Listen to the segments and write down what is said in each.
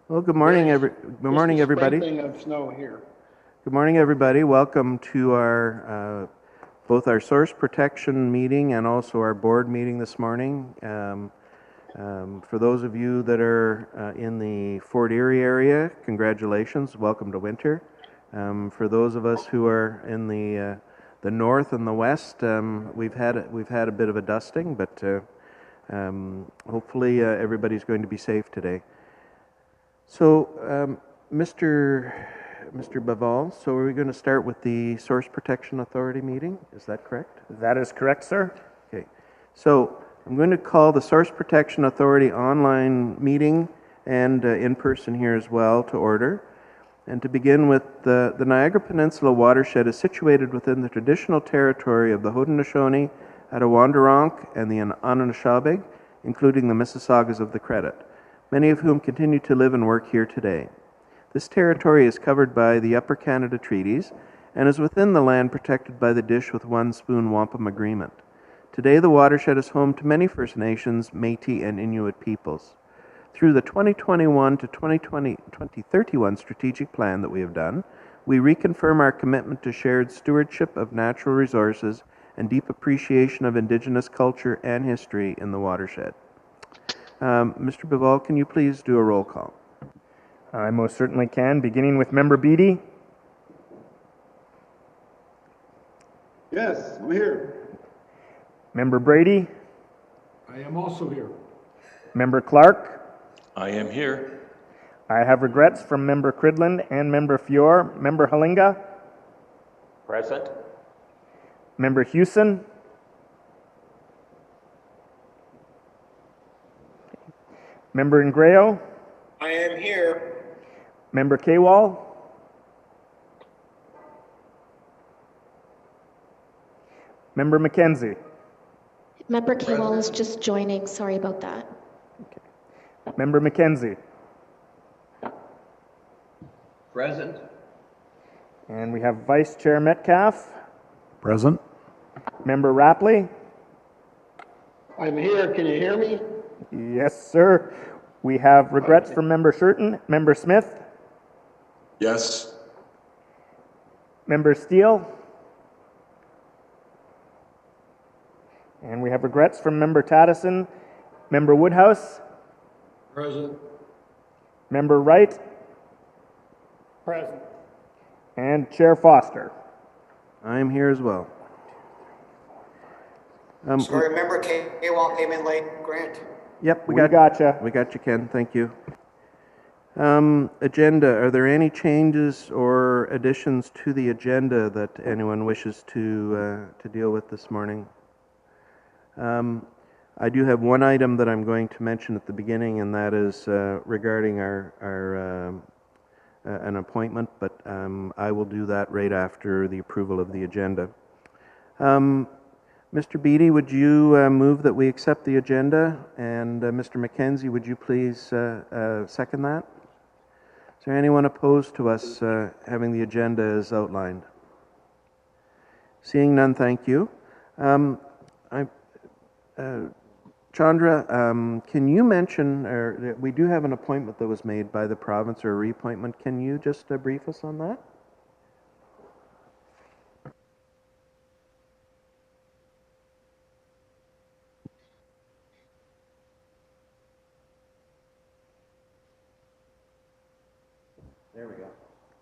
Well, good morning, everybody. Sprinkling of snow here. Good morning, everybody. Welcome to our both our source protection meeting and also our board meeting this morning. For those of you that are in the Fort Erie area, congratulations. Welcome to winter. For those of us who are in the north and the west, we've had a bit of a dusting, but hopefully everybody's going to be safe today. So, Mr. Baval, so are we going to start with the Source Protection Authority meeting? Is that correct? That is correct, sir. Okay. So, I'm going to call the Source Protection Authority online meeting and in person here as well to order. And to begin with, the Niagara Peninsula watershed is situated within the traditional territory of the Haudenosaunee, Attawandaronk, and the Anishinaabeg, including the Mississaugas of the Credit, many of whom continue to live and work here today. This territory is covered by the Upper Canada Treaties and is within the land protected by the Dish with One Spoon Wampum Agreement. Today, the watershed is home to many First Nations, Métis, and Inuit peoples. Through the 2021 to 2031 strategic plan that we have done, we reconfirm our commitment to shared stewardship of natural resources and deep appreciation of Indigenous culture and history in the watershed. Mr. Baval, can you please do a roll call? I most certainly can, beginning with Member Beatty. Yes, I'm here. Member Brady. I am also here. Member Clark. I am here. I have regrets from Member Cridland and Member Fior. Member Halinga. Present. Member Hewson. Member Ingrao. I am here. Member Kewal. Member McKenzie. Member Kewal is just joining. Sorry about that. Okay. Member McKenzie. Present. And we have Vice Chair Metcalf. Present. Member Rapley. I'm here. Can you hear me? Yes, sir. We have regrets from Member Shurton. Member Smith. Yes. Member Steele. And we have regrets from Member Tattison. Member Woodhouse. Present. Member Wright. Present. And Chair Foster. I am here as well. Sorry, member Kewal came in late. Grant. Yep, We gotcha. We got you, Ken. Thank you. Agenda. Are there any changes or additions to the agenda that anyone wishes to deal with this morning? I do have one item that I'm going to mention at the beginning, and that is regarding our an appointment, but I will do that right after the approval of the agenda. Mr. Beatty, would you move that we accept the agenda? And Mr. McKenzie, would you please second that? Is there anyone opposed to us having the agenda as outlined? Seeing none, thank you. Chandra, can you mention, we do have an appointment that was made by the province or a reappointment. Can you just brief us on that? There we go.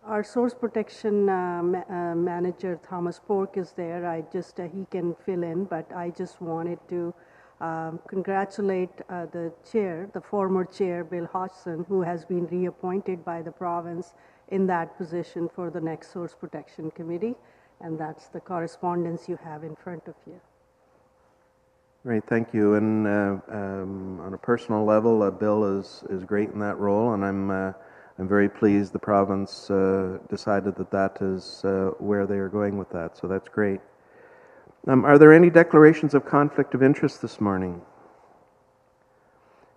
Our source protection manager, Thomas Pork, is there. He can fill in, but I just wanted to congratulate the chair, the former chair, Bill Hodgson, who has been reappointed by the province in that position for the next Source Protection Committee. And that's the correspondence you have in front of you. Great, thank you. And on a personal level, Bill is great in that role, and I'm very pleased the province decided that is where they are going with that, so that's great. Are there any declarations of conflict of interest this morning?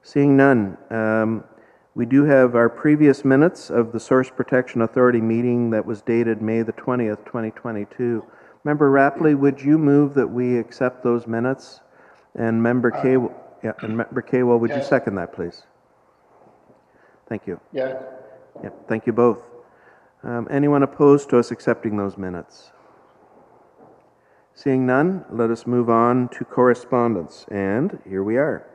Seeing none, we do have our previous minutes of the Source Protection Authority meeting that was dated May the 20th, 2022. Member Rapley, would you move that we accept those minutes? And Member Kewal, would you second that, please? Thank you. Yes. Yep, thank you both. Anyone opposed to us accepting those minutes? Seeing none, let us move on to correspondence. And here we are.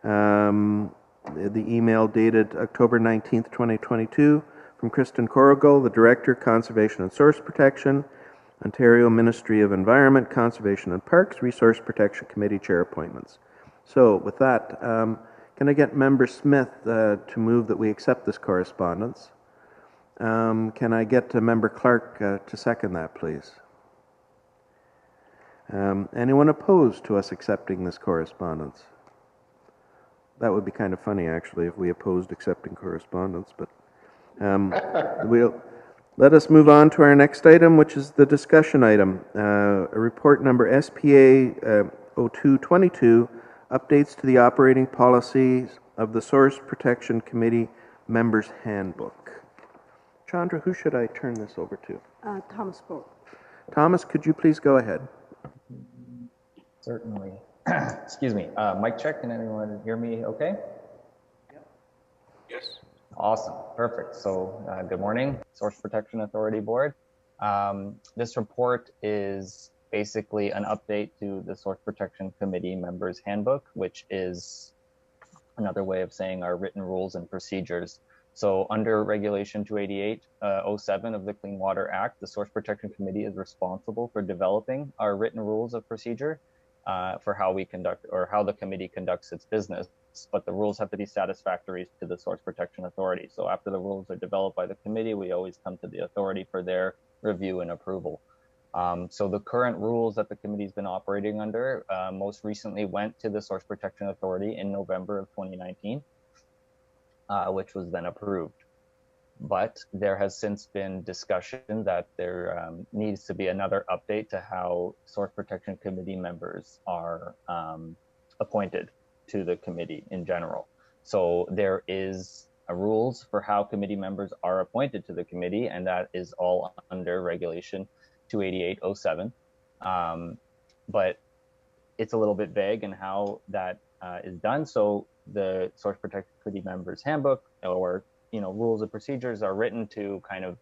The email dated October 19th, 2022, from Kristen Corrigal, the Director, Conservation and Source Protection, Ontario Ministry of Environment, Conservation and Parks, Resource Protection Committee Chair appointments. So with that, can I get Member Smith to move that we accept this correspondence? Can I get Member Clark to second that, please? Anyone opposed to us accepting this correspondence? That would be kind of funny, actually, if we opposed accepting correspondence, but let us move on to our next item, which is the discussion item. Report number SPA 0222, updates to the operating policies of the Source Protection Committee Members Handbook. Chandra, who should I turn this over to? Thomas Bork. Thomas, could you please go ahead? Certainly. Excuse me. Mic check. Can anyone hear me okay? Yes. Awesome. Perfect. So good morning, Source Protection Authority Board. This report is basically an update to the Source Protection Committee Members Handbook, which is another way of saying our written rules and procedures. So under Regulation 288-07 of the Clean Water Act, the Source Protection Committee is responsible for developing our written rules of procedure for how we conduct, or how the committee conducts its business, but the rules have to be satisfactory to the Source Protection Authority. So after the rules are developed by the committee, we always come to the authority for their review and approval. So the current rules that the committee's been operating under most recently went to the Source Protection Authority in November of 2019, which was then approved. But there has since been discussion that there needs to be another update to how Source Protection Committee members are appointed to the committee in general. So there is rules for how committee members are appointed to the committee, and that is all under Regulation 288-07. But it's a little bit vague in how that is done. So the Source Protection Committee Members Handbook, or rules and procedures, are written to kind of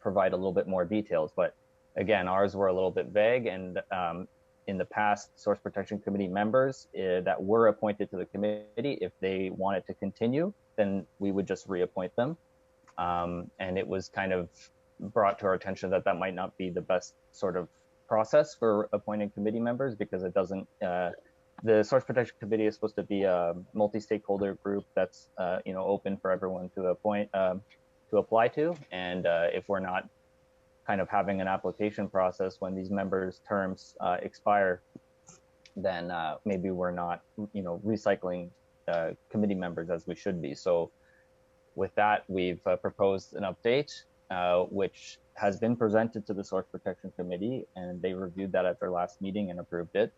provide a little bit more details. But again, ours were a little bit vague, and in the past, Source Protection Committee members that were appointed to the committee, if they wanted to continue, then we would just reappoint them. And it was kind of brought to our attention that that might not be the best sort of process for appointing committee members, because it doesn't, the Source Protection Committee is supposed to be a multi-stakeholder group that's open for everyone to apply to. And if we're not kind of having an application process when these members' terms expire, then maybe we're not recycling committee members as we should be. So with that, we've proposed an update which has been presented to the Source Protection Committee, and they reviewed that at their last meeting and approved it.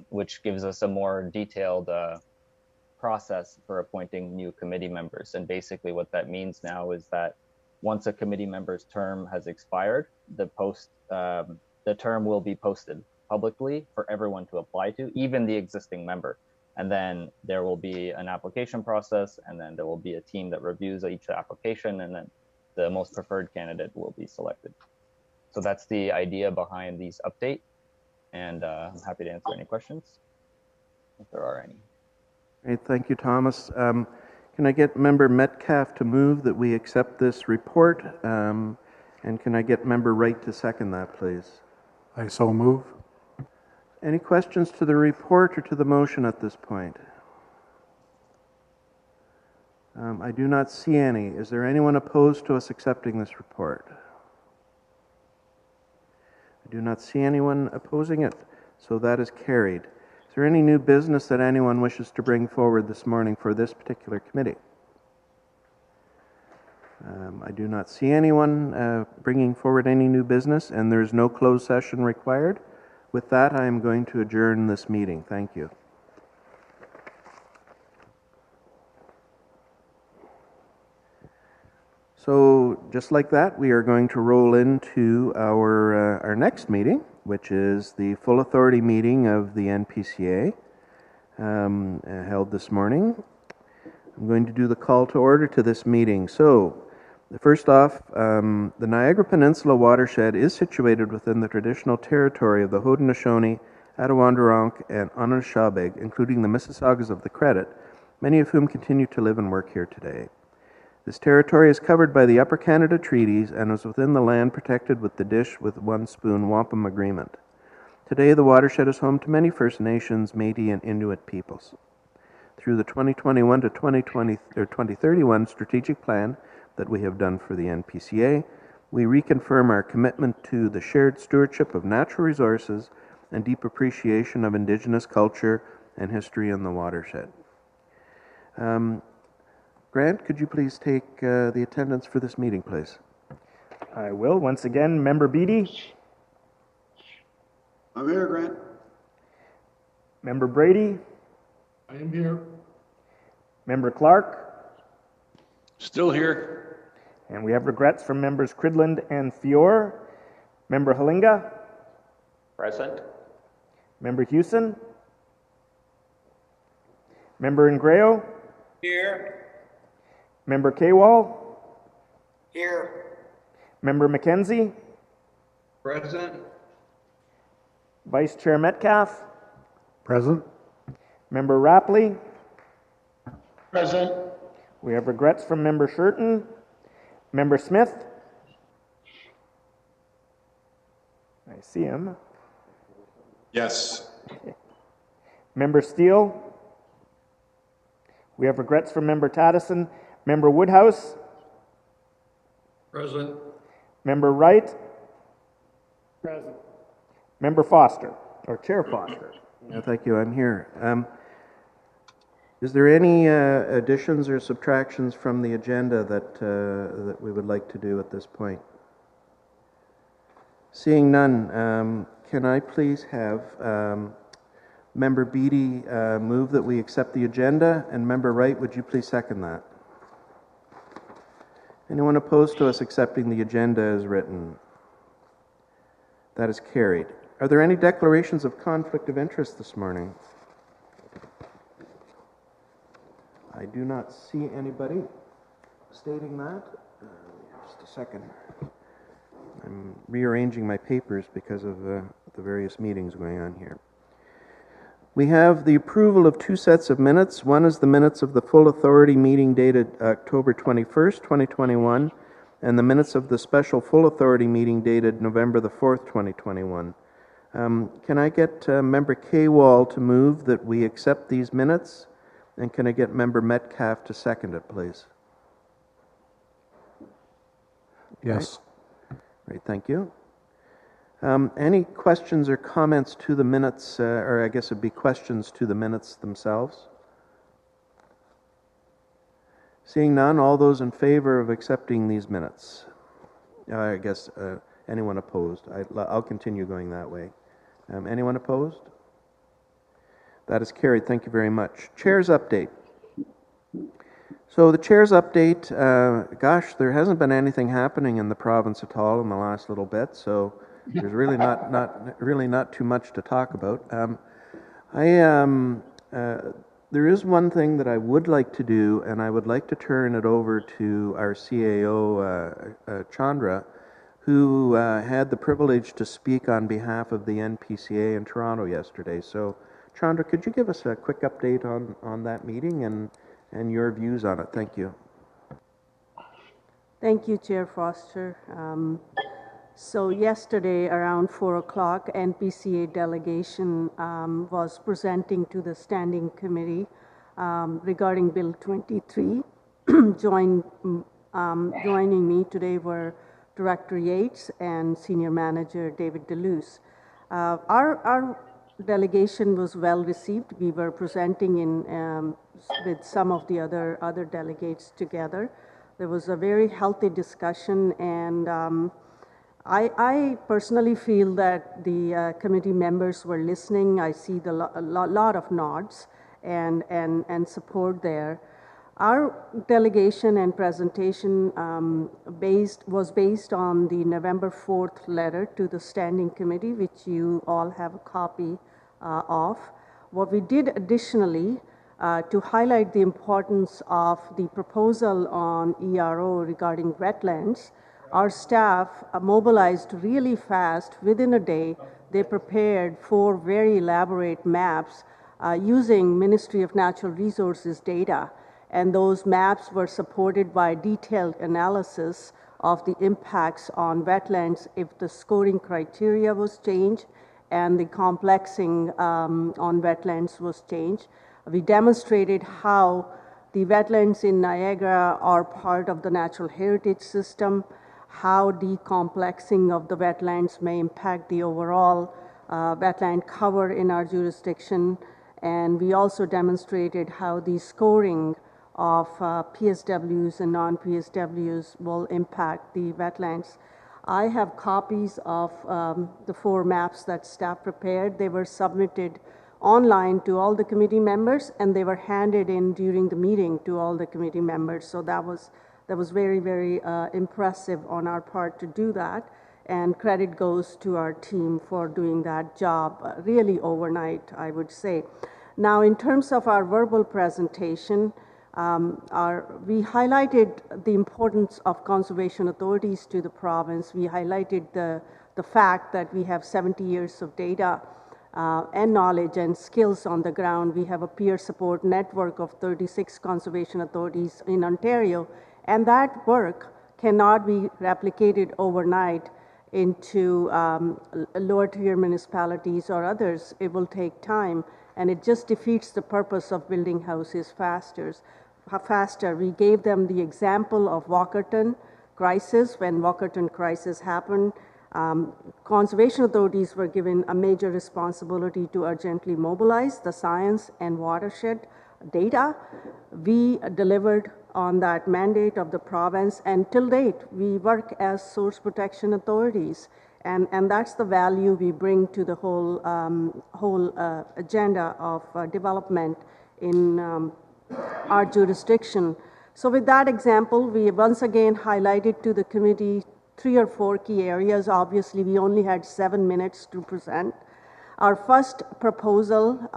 Which gives us a more detailed process for appointing new committee members. And basically what that means now is that once a committee member's term has expired, the term will be posted publicly for everyone to apply to, even the existing member. And then there will be an application process, and then there will be a team that reviews each application, and then the most preferred candidate will be selected. So that's the idea behind these updates. And I'm happy to answer any questions, if there are any. Great, thank you, Thomas. Can I get Member Metcalf to move that we accept this report? And can I get Member Wright to second that, please? I so move. Any questions to the report or to the motion at this point? I do not see any. Is there anyone opposed to us accepting this report? I do not see anyone opposing it, so that is carried. Is there any new business that anyone wishes to bring forward this morning for this particular committee? I do not see anyone bringing forward any new business, and there is no closed session required. With that, I am going to adjourn this meeting. Thank you. So just like that, we are going to roll into our next meeting, which is the full authority meeting of the NPCA held this morning. I'm going to do the call to order to this meeting. So, first off, the Niagara Peninsula watershed is situated within the traditional territory of the Haudenosaunee, Attawandaronk, and Anishinaabeg, including the Mississaugas of the Credit, many of whom continue to live and work here today. This territory is covered by the Upper Canada Treaties and is within the land protected with the Dish with One Spoon Wampum Agreement. Today, the watershed is home to many First Nations, Métis, and Inuit peoples. Through the 2021 to 2031 strategic plan that we have done for the NPCA, we reconfirm our commitment to the shared stewardship of natural resources and deep appreciation of Indigenous culture and history in the watershed. Grant, could you please take the attendance for this meeting, please? I will. Once again, Member Beatty, I'm here, Grant. Member Brady, I am here. Member Clark, Still here. and we have regrets from members Cridland and Fior. Member Halinga, Present. Member Hewson, Member Ingreo, Here. Member Kaywall, Here. Member Mackenzie, Present. Vice Chair Metcalf, Present. Member Rapley. Present. We have regrets from Member Shurton, Member Smith. I see him. Yes. Member Steele. We have regrets from Member Taddison, Member Woodhouse, Present. Member Wright, Present. Member Foster, or Chair Foster. Yeah, thank you. I'm here. Is there any additions or subtractions from the agenda that we would like to do at this point? Seeing none, can I please have Member Beatty move that we accept the agenda, and Member Wright, would you please second that? Anyone opposed to us accepting the agenda as written? That is carried. Are there any declarations of conflict of interest this morning? I do not see anybody stating that. Just a second. I'm rearranging my papers because of the various meetings going on here. We have the approval of two sets of minutes. One is the minutes of the full authority meeting dated October 21st, 2021, and the minutes of the special full authority meeting dated November the 4th, 2021. Can I get Member Kaywall to move that we accept these minutes? And can I get Member Metcalf to second it, please? Yes. Great, thank you. Any questions or comments to the minutes, or I guess it'd be questions to the minutes themselves? Seeing none, all those in favor of accepting these minutes? I guess anyone opposed? I'll continue going that way. Anyone opposed? That is carried. Thank you very much. Chair's update. So the chair's update, gosh, there hasn't been anything happening in the province at all in the last little bit, so there's really not too much to talk about. There is one thing that I would like to do, and I would like to turn it over to our CAO, Chandra, who had the privilege to speak on behalf of the NPCA in Toronto yesterday. So, Chandra, could you give us a quick update on that meeting and your views on it? Thank you. Thank you, Chair Foster. So yesterday around 4 o'clock, NPCA delegation was presenting to the Standing Committee regarding Bill 23. Joining me today were Director Yates and Senior Manager David Deleuze. Our delegation was well received. We were presenting with some of the other delegates together. There was a very healthy discussion, and I personally feel that the committee members were listening. I see a lot of nods and support there. Our delegation and presentation was based on the November 4th letter to the Standing Committee, which you all have a copy of. What we did additionally, to highlight the importance of the proposal on ERO regarding wetlands. Our staff mobilized really fast. Within a day, they prepared 4 very elaborate maps using Ministry of Natural Resources data. And those maps were supported by detailed analysis of the impacts on wetlands if the scoring criteria was changed and the complexing on wetlands was changed. We demonstrated how the wetlands in Niagara are part of the natural heritage system, how decomplexing of the wetlands may impact the overall wetland cover in our jurisdiction. And we also demonstrated how the scoring of PSWs and non-PSWs will impact the wetlands. I have copies of the 4 maps that staff prepared. They were submitted online to all the committee members, and they were handed in during the meeting to all the committee members. So that was very, very impressive on our part to do that. And credit goes to our team for doing that job really overnight, I would say. Now, in terms of our verbal presentation, we highlighted the importance of conservation authorities to the province. We highlighted the fact that we have 70 years of data and knowledge and skills on the ground. We have a peer support network of 36 conservation authorities in Ontario, and that work cannot be replicated overnight into lower tier municipalities or others. It will take time, and it just defeats the purpose of building houses faster. We gave them the example of Walkerton crisis. When Walkerton crisis happened, conservation authorities were given a major responsibility to urgently mobilize the science and watershed data. We delivered on that mandate of the province, and till date, we work as source protection authorities. And that's the value we bring to the whole agenda of development in our jurisdiction. So with that example, we once again highlighted to the committee 3 or 4 key areas. Obviously, we only had 7 minutes to present. Our first proposal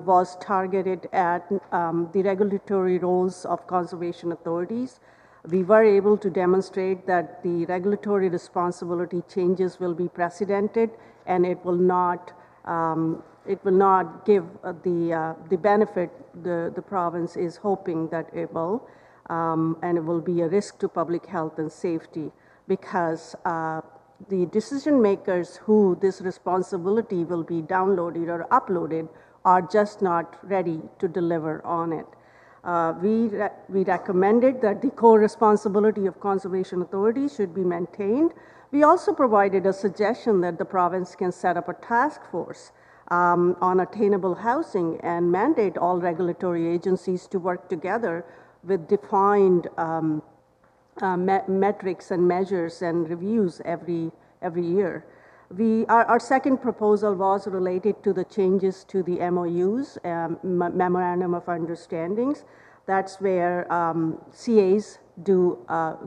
was targeted at the regulatory roles of conservation authorities. We were able to demonstrate that the regulatory responsibility changes will be precedented, and it will not give the benefit the province is hoping that it will, and it will be a risk to public health and safety, because the decision makers who this responsibility will be downloaded or uploaded are just not ready to deliver on it. We recommended that the core responsibility of conservation authorities should be maintained. We also provided a suggestion that the province can set up a task force on attainable housing and mandate all regulatory agencies to work together with defined metrics and measures and reviews every year. Our second proposal was related to the changes to the MOUs, Memorandum of Understandings. That's where CAs do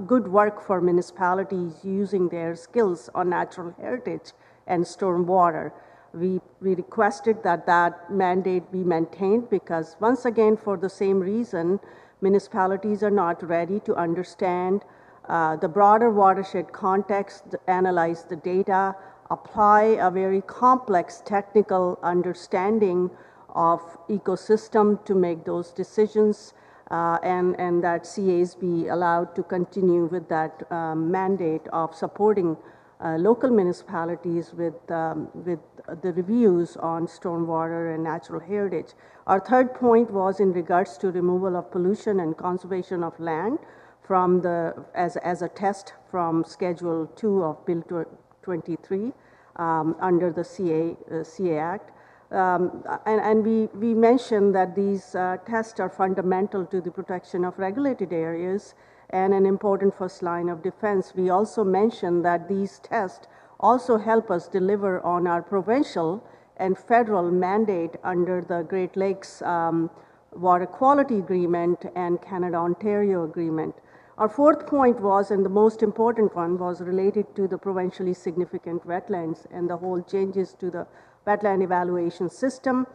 good work for municipalities using their skills on natural heritage and stormwater. We requested that mandate be maintained because, once again, for the same reason, municipalities are not ready to understand the broader watershed context, analyze the data, apply a very complex technical understanding of ecosystem to make those decisions, and that CAs be allowed to continue with that mandate of supporting local municipalities with the reviews on stormwater and natural heritage. Our third point was in regards to removal of pollution and conservation of land from as a test from Schedule 2 of Bill 23 under the CA Act. And we mentioned that these tests are fundamental to the protection of regulated areas and an important first line of defense. We also mentioned that these tests also help us deliver on our provincial and federal mandate under the Great Lakes Water Quality Agreement and Canada-Ontario Agreement. Our fourth point was, and the most important one, was related to the provincially significant wetlands and the whole changes to the wetland evaluation system.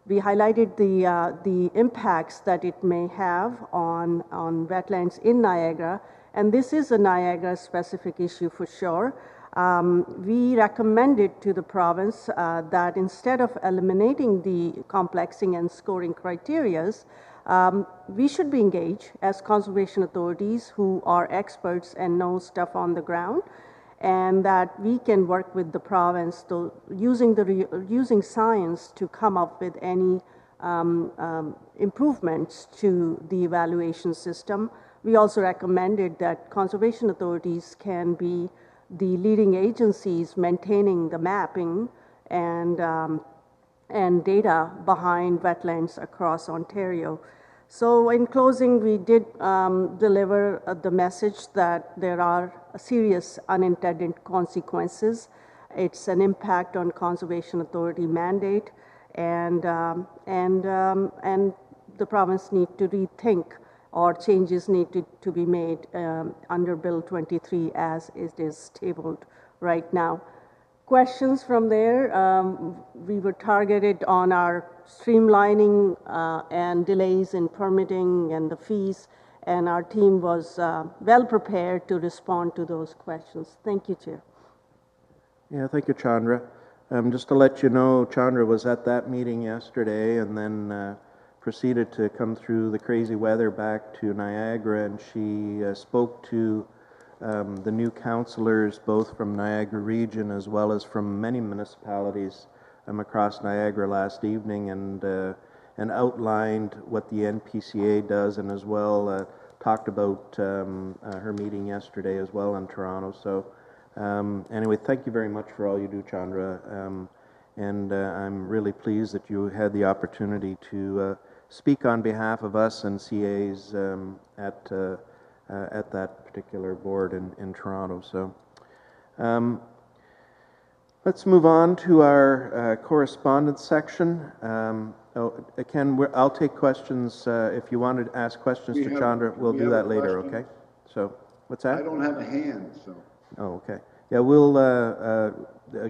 We highlighted the impacts that it may have on wetlands in Niagara, and this is a Niagara-specific issue for sure. We recommended to the province that instead of eliminating the complexing and scoring criterias, we should be engaged as conservation authorities who are experts and know stuff on the ground, and that we can work with the province to using science to come up with any improvements to the evaluation system. We also recommended that conservation authorities can be the leading agencies maintaining the mapping and data behind wetlands across Ontario. So in closing, we did deliver the message that there are serious unintended consequences. It's an impact on conservation authority mandate, and the province need to rethink, or changes need to be made under Bill 23 as it is tabled right now. Questions from there? We were targeted on our streamlining and delays in permitting and the fees, and our team was well prepared to respond to those questions. Thank you, Chair. Yeah, thank you, Chandra. Just to let you know, Chandra was at that meeting yesterday and then proceeded to come through the crazy weather back to Niagara, and she spoke to the new councillors, both from Niagara region as well as from many municipalities across Niagara last evening, and outlined what the NPCA does, and as well talked about her meeting yesterday as well in Toronto. So anyway, thank you very much for all you do, Chandra, and I'm really pleased that you had the opportunity to speak on behalf of us and CAs at that particular board in Toronto. So let's move on to our correspondence section. Ken, I'll take questions. If you want to ask questions to Chandra, we'll do that later, okay? So, what's that? I don't have a hand, so. Oh, okay. Yeah, we'll,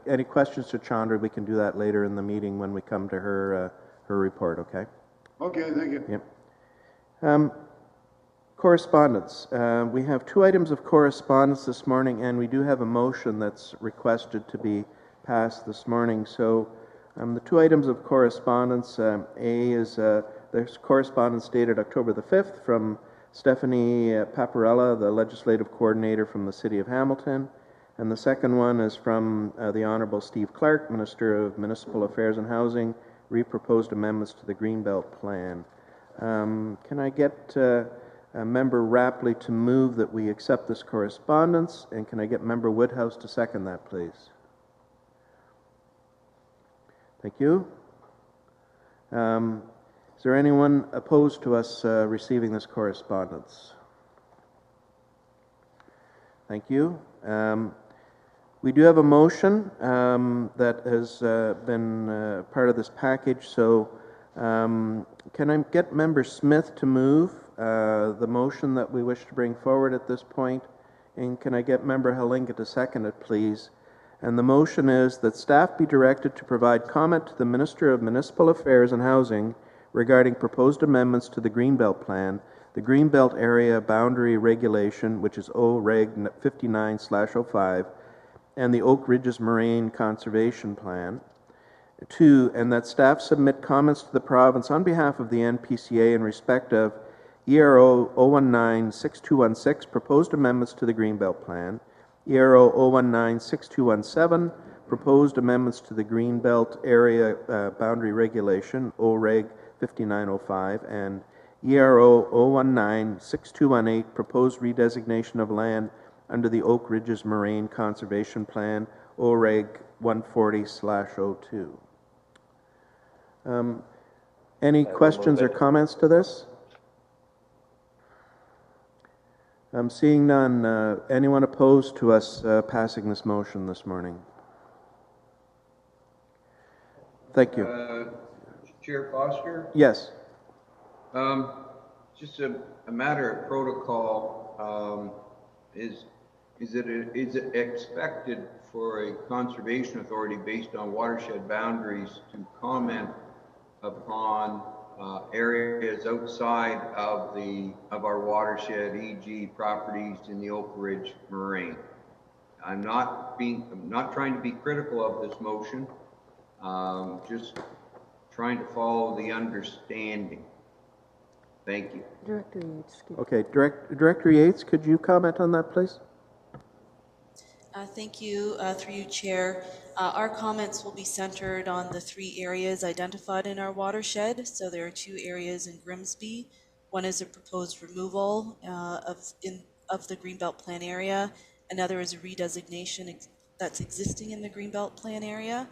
any questions to Chandra, we can do that later in the meeting when we come to her report, okay? Okay, thank you. Yep. Correspondence. We have 2 items of correspondence this morning, and we do have a motion that's requested to be passed this morning. So the 2 items of correspondence, A is there's correspondence dated October the 5th from Stephanie Paparella, the Legislative Coordinator from the City of Hamilton, and the second one is from the Honourable Steve Clark, Minister of Municipal Affairs and Housing, re-proposed amendments to the Greenbelt Plan. Can I get Member Rapley to move that we accept this correspondence, and can I get Member Woodhouse to second that, please? Thank you. Is there anyone opposed to us receiving this correspondence? Thank you. We do have a motion that has been part of this package, so can I get Member Smith to move the motion that we wish to bring forward at this point? And can I get Member Halinga to second it, please? And the motion is that staff be directed to provide comment to the Minister of Municipal Affairs and Housing regarding proposed amendments to the Greenbelt Plan, the Greenbelt Area Boundary Regulation, which is OREG 59/05, and the Oak Ridges Moraine Conservation Plan. 2, and that staff submit comments to the province on behalf of the NPCA in respect of ERO 019-6216, proposed amendments to the Greenbelt Plan, ERO 019-6217, proposed amendments to the Greenbelt Area Boundary Regulation, OREG 5905, and ERO 019-6218, proposed redesignation of land under the Oak Ridges Moraine Conservation Plan, OREG 140/02. Any questions or comments to this? I'm seeing none. Anyone opposed to us passing this motion this morning? Thank you. Chair Foster? Yes. Just a matter of protocol, is it expected for a conservation authority based on watershed boundaries to comment upon areas outside of our watershed, e.g. properties in the Oak Ridge Moraine. I'm not trying to be critical of this motion, just trying to follow the understanding. Thank you. Director Yates. Okay, Director Yates, could you comment on that, please? Thank you, through you, Chair. Our comments will be centered on the 3 areas identified in our watershed. So there are 2 areas in Grimsby. One is a proposed removal of the Greenbelt Plan area. Another is a redesignation that's existing in the Greenbelt Plan area.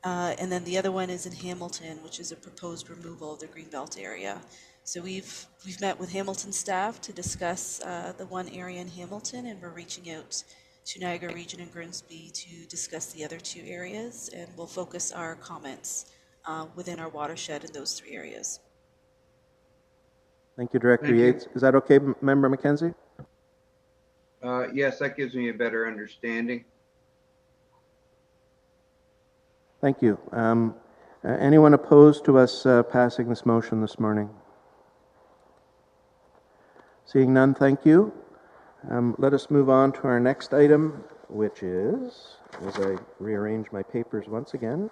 And then the other one is in Hamilton, which is a proposed removal of the Greenbelt area. So we've met with Hamilton staff to discuss the one area in Hamilton, and we're reaching out to Niagara Region and Grimsby to discuss the other 2 areas, and we'll focus our comments within our watershed in those 3 areas. Thank you, Director Thank you. Yates. Is that okay, Member McKenzie? Yes, that gives me a better understanding. Thank you. Anyone opposed to us passing this motion this morning? Seeing none, thank you. Let us move on to our next item, which is, as I rearrange my papers once again,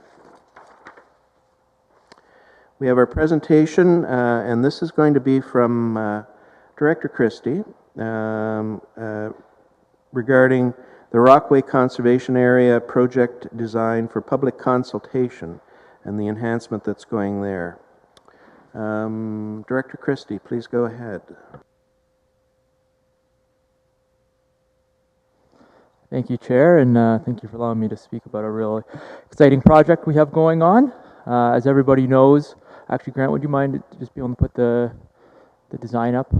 we have our presentation, and this is going to be from Director Christie regarding the Rockway Conservation Area project design for public consultation and the enhancement that's going there. Director Christie, please go ahead. Thank you, Chair, and thank you for allowing me to speak about a really exciting project we have going on. As everybody knows, actually, Grant, would you mind just being able to put the design up?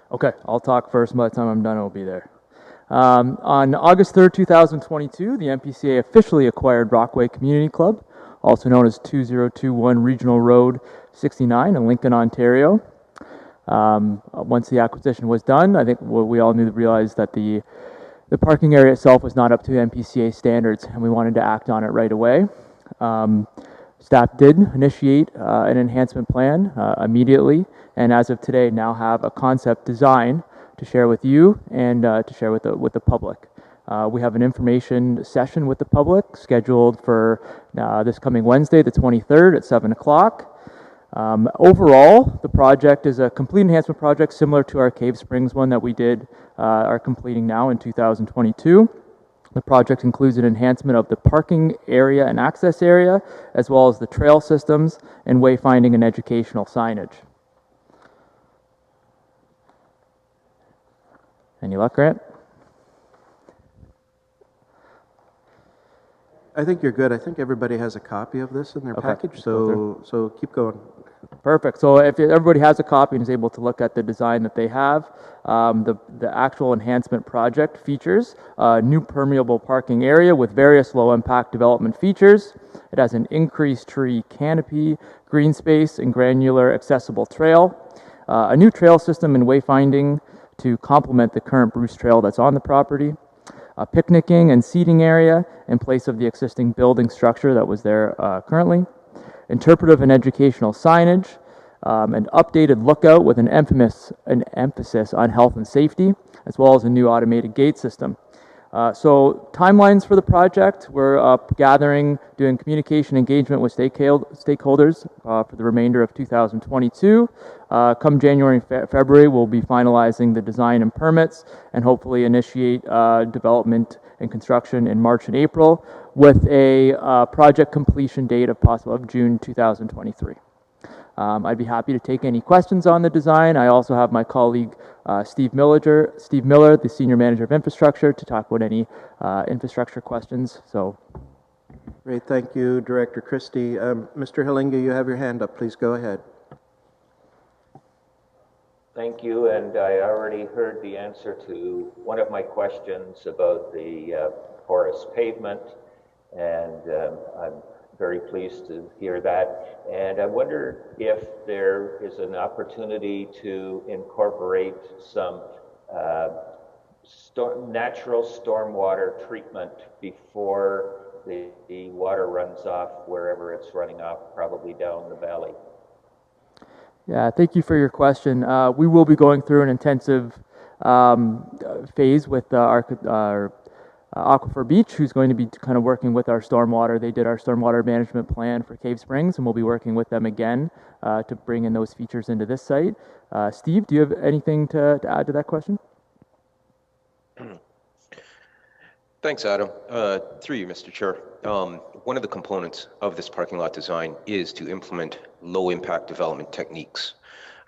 Okay, I'll talk first. By the time I'm done, it'll be there. On August 3rd, 2022, the NPCA officially acquired Rockway Community Club, also known as 2021 Regional Road 69 in Lincoln, Ontario. Once the acquisition was done, I think we all realized that the parking area itself was not up to NPCA standards, and we wanted to act on it right away. Staff did initiate an enhancement plan immediately, and as of today, now have a concept design to share with you and to share with the public. We have an information session with the public scheduled for this coming Wednesday, the 23rd at 7 o'clock. Overall, the project is a complete enhancement project similar to our Cave Springs one that we are completing now in 2022. The project includes an enhancement of the parking area and access area, as well as the trail systems and wayfinding and educational signage. Any luck, Grant? I think you're good. I think everybody has a copy of this in their package, so keep going. Perfect. So if everybody has a copy and is able to look at the design that they have, the actual enhancement project features a new permeable parking area with various low-impact development features. It has an increased tree canopy, green space, and granular accessible trail. A new trail system and wayfinding to complement the current Bruce Trail that's on the property. A picnicking and seating area in place of the existing building structure that was there currently. Interpretive and educational signage, an updated lookout with an emphasis on health and safety, as well as a new automated gate system. So timelines for the project, we're doing communication engagement with stakeholders for the remainder of 2022. Come January and February, we'll be finalizing the design and permits and hopefully initiate development and construction in March and April with a project completion date of June 2023. I'd be happy to take any questions on the design. I also have my colleague Steve Miller, the Senior Manager of Infrastructure, to talk about any infrastructure questions. So, Great, thank you, Director Christie. Mr. Hillinga, you have your hand up. Please go ahead. Thank you, and I already heard the answer to one of my questions about the porous pavement, and I'm very pleased to hear that. And I wonder if there is an opportunity to incorporate some natural stormwater treatment before the water runs off wherever it's running off, probably down the valley. Yeah, thank you for your question. We will be going through an intensive phase with our Aquifer Beach, who's going to be kind of working with our stormwater. They did our stormwater management plan for Cave Springs, and we'll be working with them again to bring in those features into this site. Steve, do you have anything to add to that question? Thanks, Adam. Through you, Mr. Chair. One of the components of this parking lot design is to implement low-impact development techniques.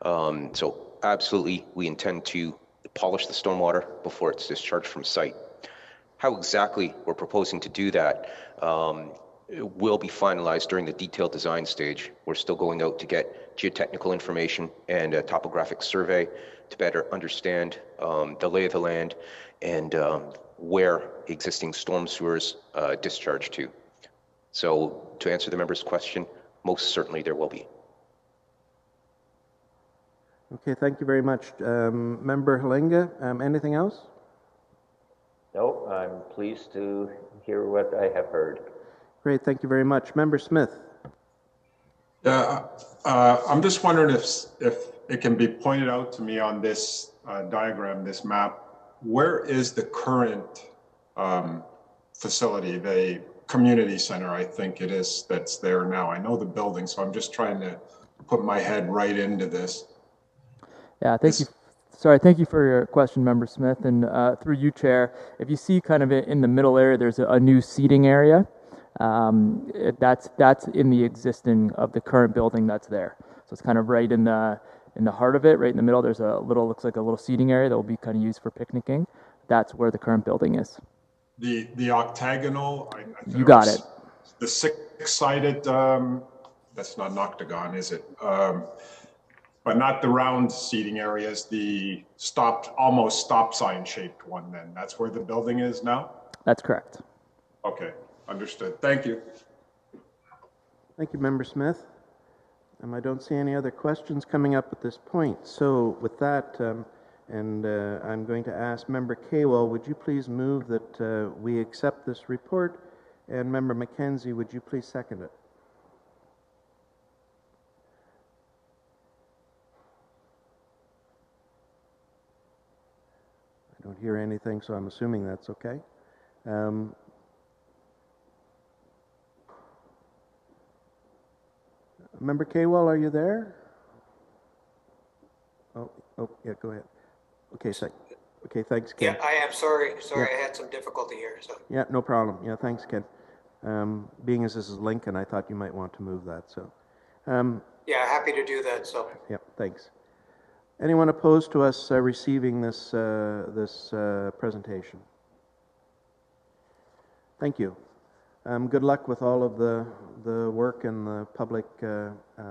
So absolutely, we intend to polish the stormwater before it's discharged from site. How exactly we're proposing to do that will be finalized during the detailed design stage. We're still going out to get geotechnical information and a topographic survey to better understand the lay of the land and where existing storm sewers discharge to. So to answer the member's question, most certainly there will be. Okay, thank you very much. Member Halenga, anything else? No, I'm pleased to hear what I have heard. Great, thank you very much. Member Smith. Yeah, I'm just wondering if it can be pointed out to me on this diagram, this map, where is the current facility, the community center, I think it is, that's there now. I know the building, so I'm just trying to put my head right into this. Yeah, thank you. Sorry, thank you for your question, Member Smith. And through you, Chair, if you see kind of in the middle area, there's a new seating area. That's in the existing of the current building that's there. So it's kind of right in the heart of it, right in the middle. There's a little, looks like a little seating area that will be kind of used for picnicking. That's where the current building is. The octagonal. You got it. The six-sided. That's not an octagon, is it? But not the round seating areas. The almost stop sign shaped one. Then that's where the building is now. That's correct. Okay, understood. Thank you. Thank you, Member Smith. I don't see any other questions coming up at this point. So with that, I'm going to ask Member Kaywell, would you please move that we accept this report? And Member McKenzie, would you please second it? I don't hear anything, so I'm assuming that's okay. Member Kaywell, are you there? Oh, yeah, go ahead. Okay, thanks, Ken. Yeah, I am. Sorry, Yeah. I had some difficulty here. So. Yeah, no problem. Yeah, thanks, Ken. Being as this is Lincoln, I thought you might want to move that, so. Yeah, happy to do that, so. Yeah, thanks. Anyone opposed to us receiving this presentation? Thank you. Good luck with all of the work and the public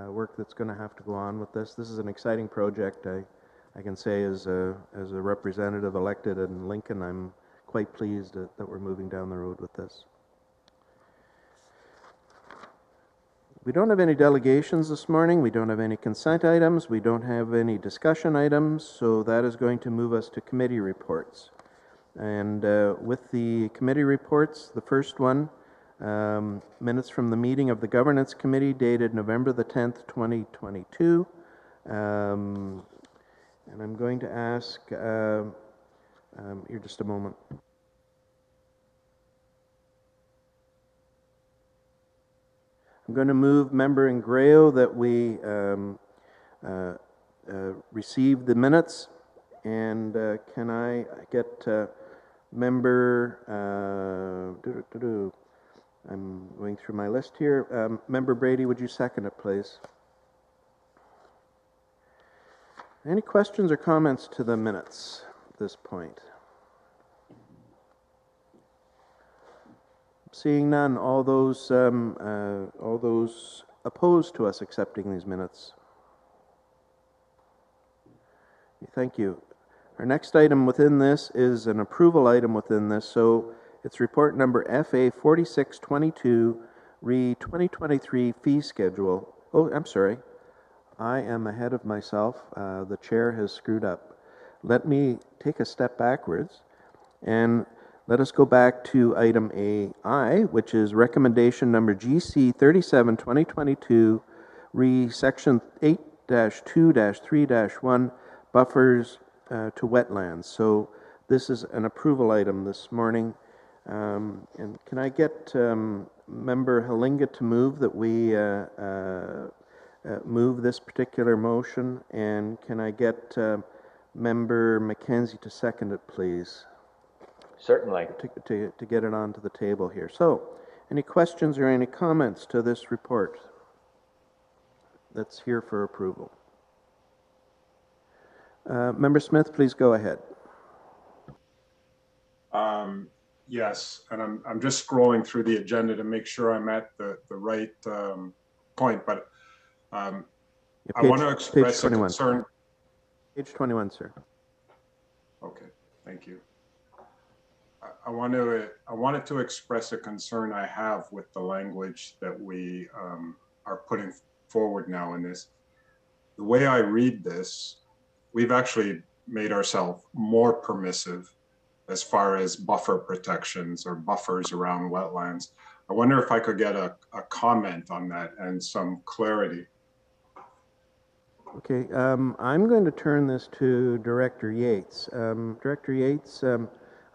work that's going to have to go on with this. This is an exciting project. I can say as a representative elected in Lincoln, I'm quite pleased that we're moving down the road with this. We don't have any delegations this morning. We don't have any consent items. We don't have any discussion items. So that is going to move us to committee reports. And with the committee reports, the first one, minutes from the meeting of the Governance Committee dated November the 10th, 2022. And I'm going to ask, here just a moment. I'm going to move Member Ingrao that we receive the minutes. And can I get Member, I'm going through my list here. Member Brady, would you second it, please? Any questions or comments to the minutes at this point? Seeing none, all those opposed to us accepting these minutes? Thank you. Our next item within this is an approval item within this, so it's report number FA 4622, re 2023 fee schedule. Oh, I'm sorry. I am ahead of myself. The chair has screwed up. Let me take a step backwards and let us go back to item AI, which is recommendation number GC 37 2022, re section 8-2-3-1, buffers to wetlands. So this is an approval item this morning. And can I get Member Halinga to move that we move this particular motion? And can I get Member Mackenzie to second it, please? Certainly. To get it onto the table here. So, any questions or any comments to this report that's here for approval? Member Smith, please go ahead. Yes, and I'm just scrolling through the agenda to make sure I'm at the right point, but I want to express a concern. Page 21, sir. Okay, thank you. I wanted to express a concern I have with the language that we are putting forward now in this. The way I read this, we've actually made ourselves more permissive as far as buffer protections or buffers around wetlands. I wonder if I could get a comment on that and some clarity. Okay, I'm going to turn this to Director Yates. Director Yates,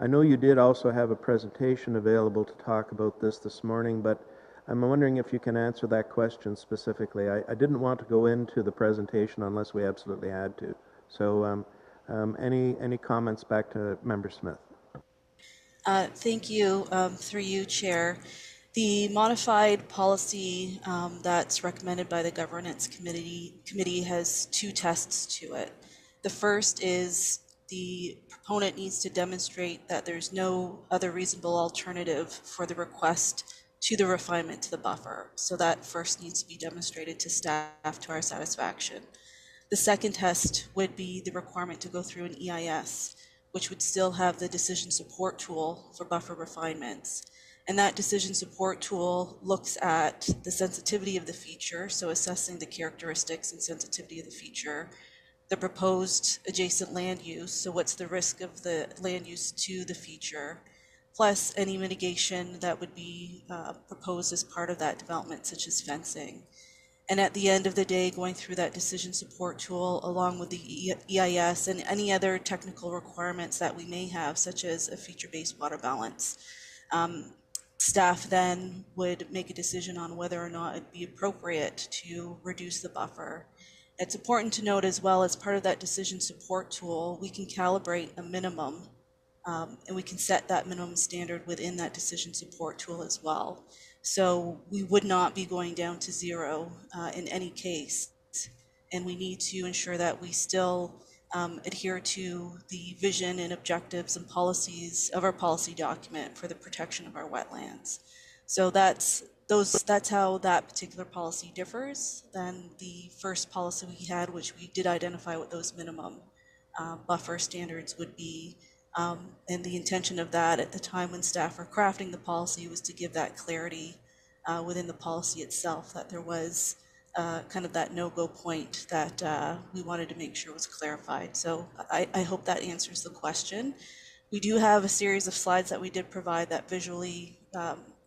I know you did also have a presentation available to talk about this morning, but I'm wondering if you can answer that question specifically. I didn't want to go into the presentation unless we absolutely had to. So any comments back to Member Smith? Thank you, through you, Chair. The modified policy that's recommended by the Governance Committee has two tests to it. The first is the proponent needs to demonstrate that there's no other reasonable alternative for the request to the refinement to the buffer. So that first needs to be demonstrated to staff to our satisfaction. The second test would be the requirement to go through an EIS, which would still have the decision support tool for buffer refinements. And that decision support tool looks at the sensitivity of the feature, so assessing the characteristics and sensitivity of the feature, the proposed adjacent land use, so what's the risk of the land use to the feature, plus any mitigation that would be proposed as part of that development, such as fencing. And at the end of the day, going through that decision support tool along with the EIS and any other technical requirements that we may have, such as a feature-based water balance. Staff then would make a decision on whether or not it'd be appropriate to reduce the buffer. It's important to note as well, as part of that decision support tool, we can calibrate a minimum and we can set that minimum standard within that decision support tool as well. So we would not be going down to zero in any case. And we need to ensure that we still adhere to the vision and objectives and policies of our policy document for the protection of our wetlands. So that's how that particular policy differs than the first policy we had, which we did identify what those minimum buffer standards would be. And the intention of that at the time when staff were crafting the policy was to give that clarity within the policy itself, that there was kind of that no-go point that we wanted to make sure was clarified. So I hope that answers the question. We do have a series of slides that we did provide that visually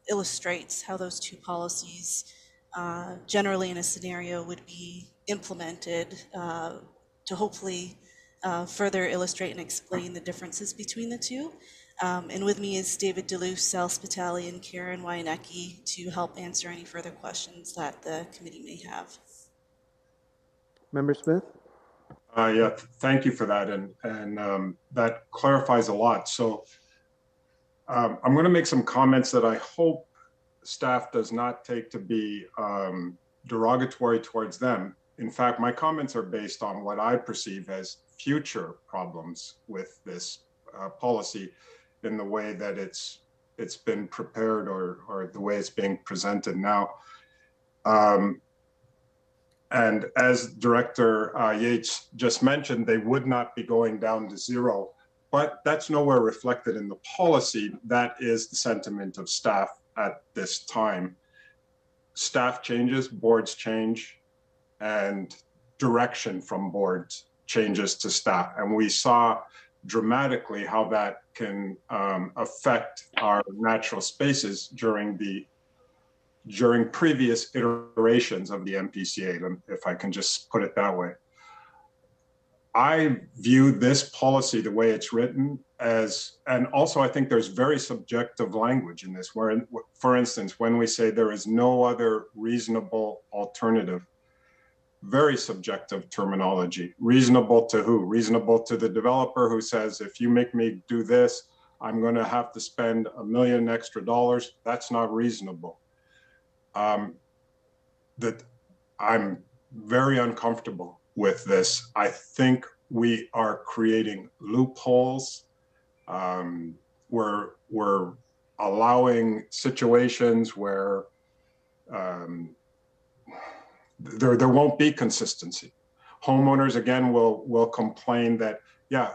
illustrates how those two policies generally in a scenario would be implemented to hopefully further illustrate and explain the differences between the two. And with me is David Deluce, Sal Spitali, and Karen Wyanecki to help answer any further questions that the committee may have. Member Smith? Yeah, thank you for that, and that clarifies a lot. So I'm going to make some comments that I hope staff does not take to be derogatory towards them. In fact, my comments are based on what I perceive as future problems with this policy in the way that it's been prepared or the way it's being presented now. And as Director Yates just mentioned, they would not be going down to zero, but that's nowhere reflected in the policy. That is the sentiment of staff at this time. Staff changes, boards change, and direction from boards changes to staff. And we saw dramatically how that can affect our natural spaces during previous iterations of the NPCA, if I can just put it that way. I view this policy, the way it's written, as, and also I think there's very subjective language in this, where, for instance, when we say there is no other reasonable alternative, very subjective terminology. Reasonable to who? Reasonable to the developer who says, if you make me do this, I'm going to have to spend $1 million extra. That's not reasonable. That I'm very uncomfortable with this. I think we are creating loopholes. We're allowing situations where there won't be consistency. Homeowners again will complain that, yeah,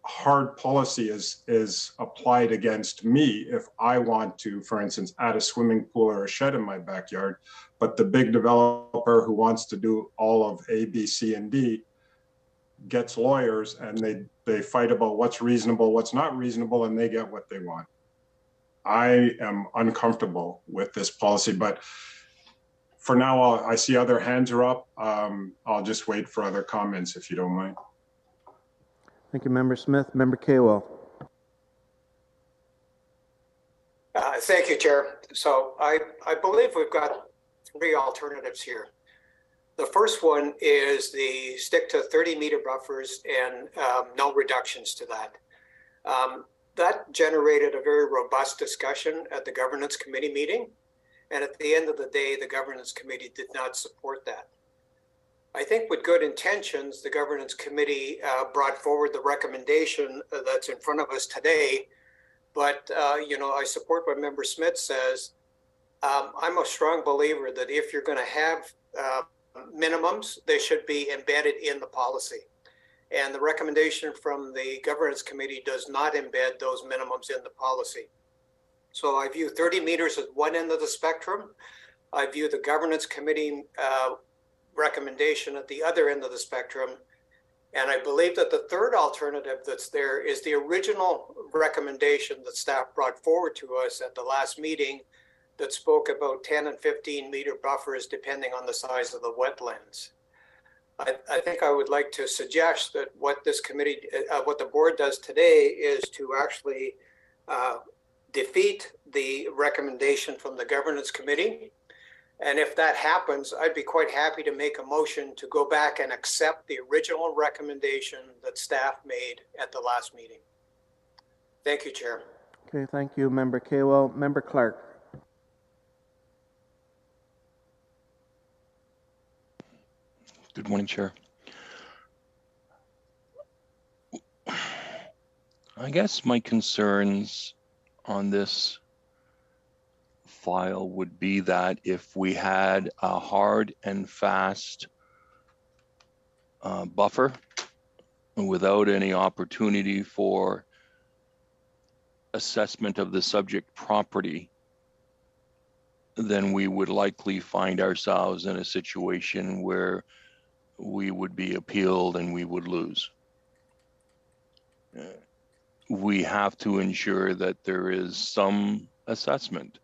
hard policy is applied against me if I want to, for instance, add a swimming pool or a shed in my backyard, but the big developer who wants to do all of A, B, C, and D gets lawyers and they fight about what's reasonable, what's not reasonable, and they get what they want. I am uncomfortable with this policy, but for now, I see other hands are up. I'll just wait for other comments if you don't mind. Thank you, Member Smith. Member Kaywell. Thank you, Chair. So I believe we've got 3 alternatives here. The first one is the stick to 30-meter buffers and no reductions to that. That generated a very robust discussion at the Governance Committee meeting. And at the end of the day, the Governance Committee did not support that. I think with good intentions, the Governance Committee brought forward the recommendation that's in front of us today. But, you know, I support what Member Smith says. I'm a strong believer that if you're going to have minimums, they should be embedded in the policy. And the recommendation from the Governance Committee does not embed those minimums in the policy. So I view 30 meters at one end of the spectrum. I view the Governance Committee recommendation at the other end of the spectrum. And I believe that the third alternative that's there is the original recommendation that staff brought forward to us at the last meeting that spoke about 10 and 15 meter buffers depending on the size of the wetlands. I think I would like to suggest that what this committee, what the board does today is to actually defeat the recommendation from the Governance Committee. And if that happens, I'd be quite happy to make a motion to go back and accept the original recommendation that staff made at the last meeting. Thank you, Chair. Okay, thank you, Member Kaywell. Member Clark. Good morning, Chair. I guess my concerns on this file would be that if we had a hard and fast buffer without any opportunity for assessment of the subject property, then we would likely find ourselves in a situation where we would be appealed and we would lose. We have to ensure that there is some assessment,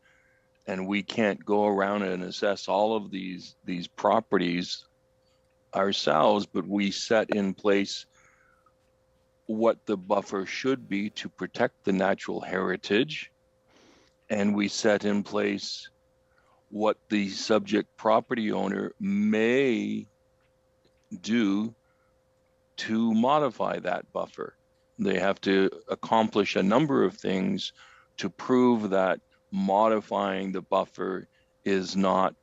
and we can't go around and assess all of these properties ourselves, but we set in place what the buffer should be to protect the natural heritage, and we set in place what the subject property owner may do to modify that buffer. They have to accomplish a number of things to prove that modifying the buffer is not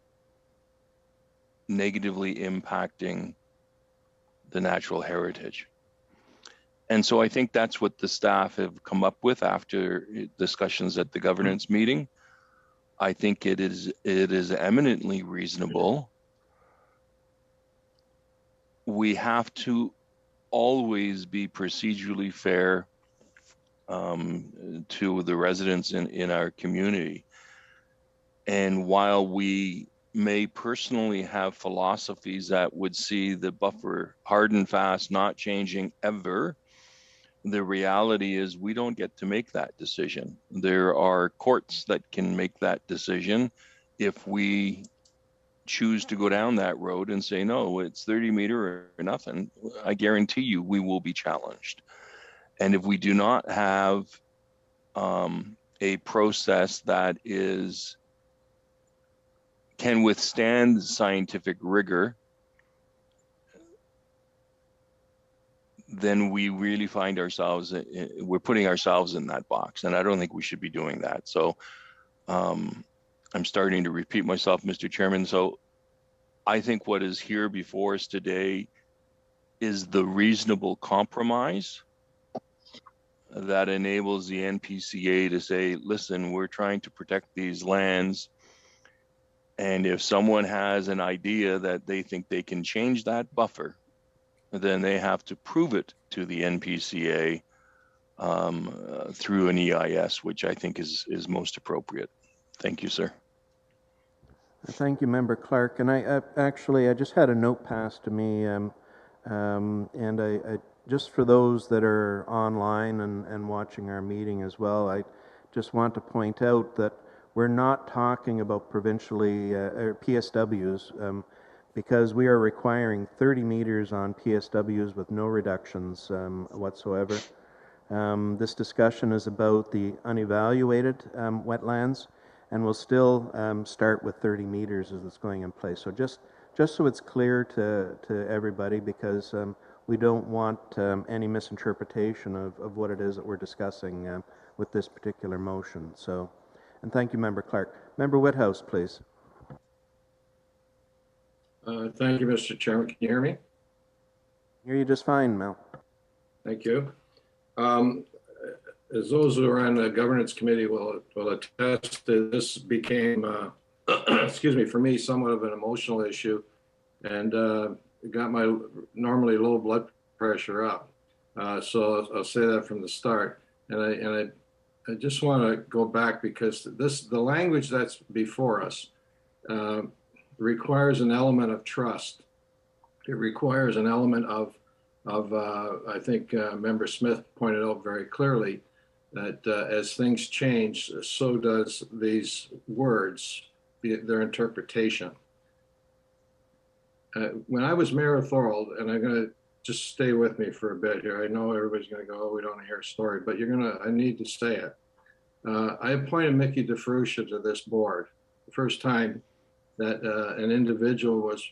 negatively impacting the natural heritage. And so I think that's what the staff have come up with after discussions at the governance meeting. I think it is eminently reasonable. We have to always be procedurally fair to the residents in our community. And while we may personally have philosophies that would see the buffer hard and fast, not changing ever, the reality is we don't get to make that decision. There are courts that can make that decision. If we choose to go down that road and say, no, it's 30 meter or nothing, I guarantee you we will be challenged. And if we do not have a process that can withstand scientific rigor, then we really find ourselves, we're putting ourselves in that box. And I don't think we should be doing that. So I'm starting to repeat myself, Mr. Chairman. So I think what is here before us today is the reasonable compromise that enables the NPCA to say, listen, we're trying to protect these lands. And if someone has an idea that they think they can change that buffer, then they have to prove it to the NPCA through an EIS, which I think is most appropriate. Thank you, sir. Thank you, Member Clark. And I just had a note passed to me, and I just for those that are online and watching our meeting as well, I just want to point out that we're not talking about provincially or PSWs, because we are requiring 30 meters on PSWs with no reductions whatsoever. This discussion is about the unevaluated wetlands, and we'll still start with 30 meters as it's going in place. So just so it's clear to everybody, because we don't want any misinterpretation of what it is that we're discussing with this particular motion. So, and thank you, Member Clark. Member Whithouse, please. Thank you, Mr. Chairman. Can you hear me? Hear you just fine, Mel. Thank you. As those who are on the governance committee will attest, this became, excuse me, for me, somewhat of an emotional issue, and it got my normally low blood pressure up. So I'll say that from the start. And I just want to go back, because the language that's before us requires an element of trust. It requires an element of I think Member Smith pointed out very clearly that as things change, so does these words, their interpretation. When I was mayor of Thorold, and I'm going to just stay with me for a bit here. I know everybody's going to go, oh, we don't want to hear a story, but I need to say it. I appointed Mickey DeFruscia to this board. The first time that an individual was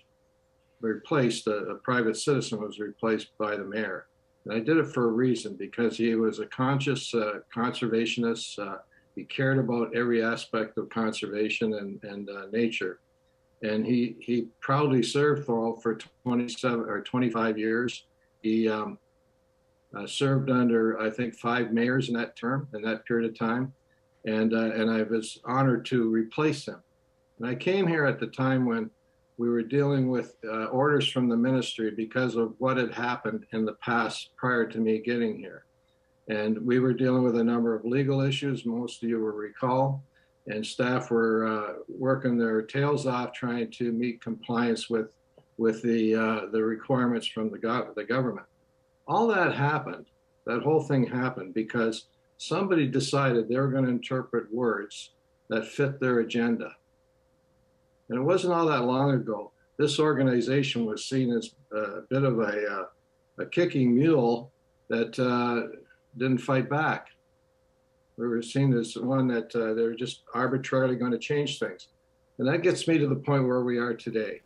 replaced, a private citizen was replaced by the mayor. And I did it for a reason, because he was a conscious conservationist. He cared about every aspect of conservation and nature. And he proudly served Thorold for 27 or 25 years. He served under, I think, 5 mayors in that term, in that period of time. And I was honored to replace him. And I came here at the time when we were dealing with orders from the ministry because of what had happened in the past prior to me getting here. And we were dealing with a number of legal issues, most of you will recall, and staff were working their tails off trying to meet compliance with the requirements from the government. All that happened, that whole thing happened because somebody decided they were going to interpret words that fit their agenda. And it wasn't all that long ago. This organization was seen as a bit of a kicking mule that didn't fight back. We were seen as one that they were just arbitrarily going to change things. And that gets me to the point where we are today.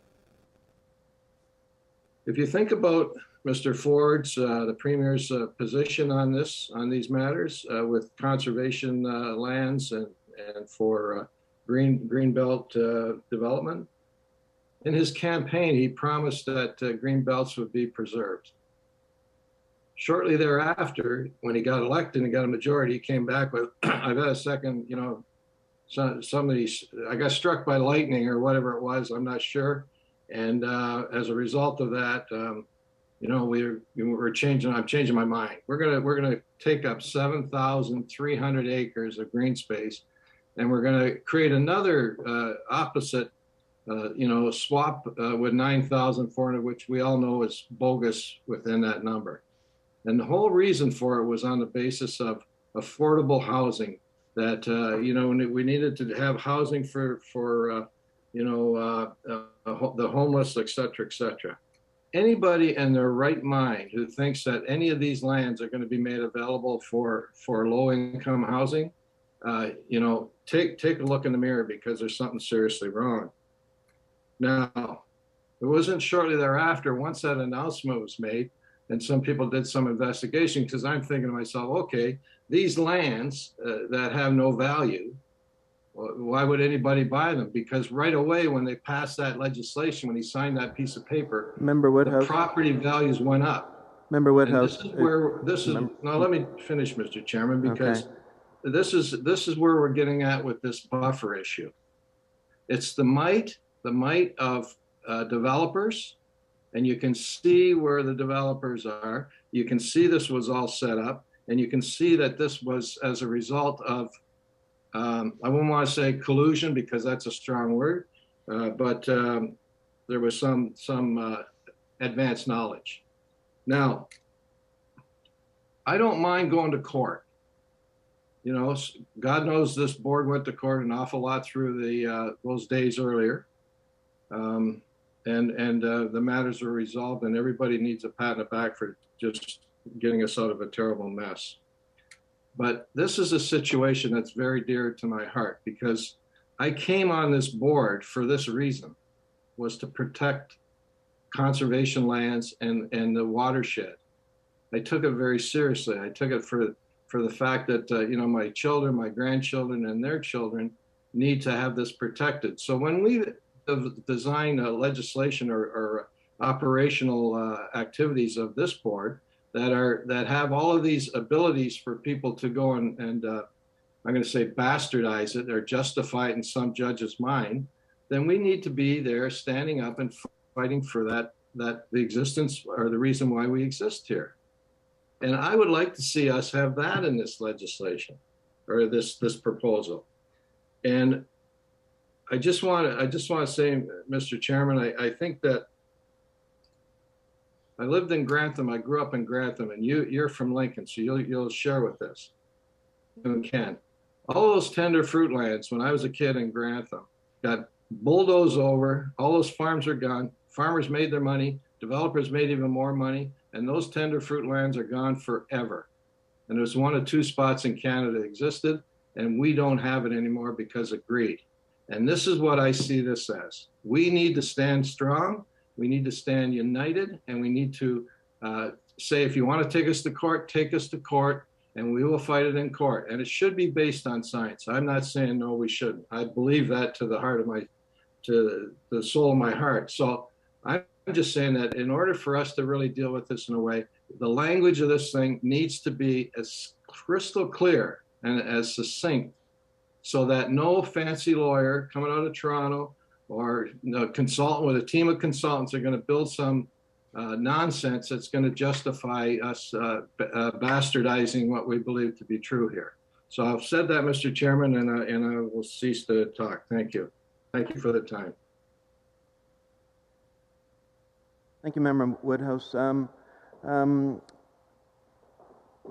If you think about Mr. Ford's, the Premier's position on these matters with conservation lands and for greenbelt development. In his campaign, he promised that green belts would be preserved. Shortly thereafter, when he got elected and got a majority, he came back with, I've had a second, I got struck by lightning or whatever it was, I'm not sure. And as a result of that, I'm changing my mind. We're gonna take up 7,300 acres of green space, and we're going to create another opposite, swap with 9,400, which we all know is bogus within that number. And the whole reason for it was on the basis of affordable housing, that, you know, we needed to have housing for you know, the homeless, et cetera, et cetera. Anybody in their right mind who thinks that any of these lands are going to be made available for low-income housing, you know, take a look in the mirror, because there's something seriously wrong. Now, it wasn't shortly thereafter, once that announcement was made, and some people did some investigation, because I'm thinking to myself, okay, these lands that have no value, why would anybody buy them? Because right away, when they passed that legislation, when he signed that piece of paper, Member Woodhouse. the property values went up. Member Woodhouse. And this is where now let me finish, Mr. Chairman, because this is where we're getting at with this buffer issue. It's the might of developers, and you can see where the developers are. You can see this was all set up, and you can see that this was as a result of, I wouldn't want to say collusion, because that's a strong word, but there was some advanced knowledge. Now, I don't mind going to court. You know, God knows this board went to court an awful lot through the those days earlier, and the matters were resolved, and everybody needs a pat on the back for just getting us out of a terrible mess. But this is a situation that's very dear to my heart, because I came on this board for this reason, was to protect conservation lands and the watershed. I took it very seriously. I took it for the fact that, you know, my children, my grandchildren, and their children need to have this protected. So when we design legislation or operational activities of this board that have all of these abilities for people to go and I'm going to say bastardize it or justify it in some judge's mind, then we need to be there standing up and fighting for that the existence or the reason why we exist here. And I would like to see us have that in this legislation or this proposal. And I just want to say, Mr. Chairman, I think that I lived in Grantham. I grew up in Grantham, and you're from Lincoln, so you'll share with this. And Ken, all those tender fruit lands when I was a kid in Grantham got bulldozed over. All those farms are gone. Farmers made their money. Developers made even more money, and those tender fruit lands are gone forever. And there's one of two spots in Canada that existed, and we don't have it anymore because of greed. And this is what I see this as. We need to stand strong. We need to stand united, and we need to say, if you want to take us to court, take us to court, and we will fight it in court. And it should be based on science. I'm not saying no, we shouldn't. I believe that to the heart of to the soul of my heart. So I'm just saying that in order for us to really deal with this in a way, the language of this thing needs to be as crystal clear and as succinct, so that no fancy lawyer coming out of Toronto or a consultant with a team of consultants are going to build some nonsense that's going to justify us bastardizing what we believe to be true here. So I've said that, Mr. Chairman, and I will cease to talk. Thank you. Thank you for the time. Thank you, Member Woodhouse.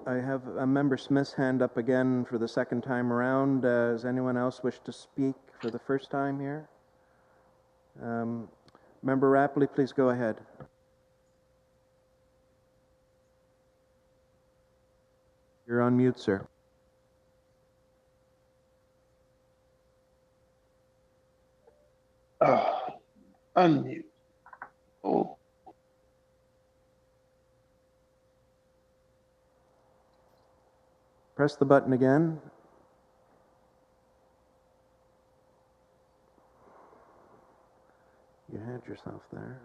I have a Member Smith's hand up again for the second time around. Does anyone else wish to speak for the first time here? Member Rapley, please go ahead. You're on mute, sir. Unmute. Oh. Press the button again. You had yourself there.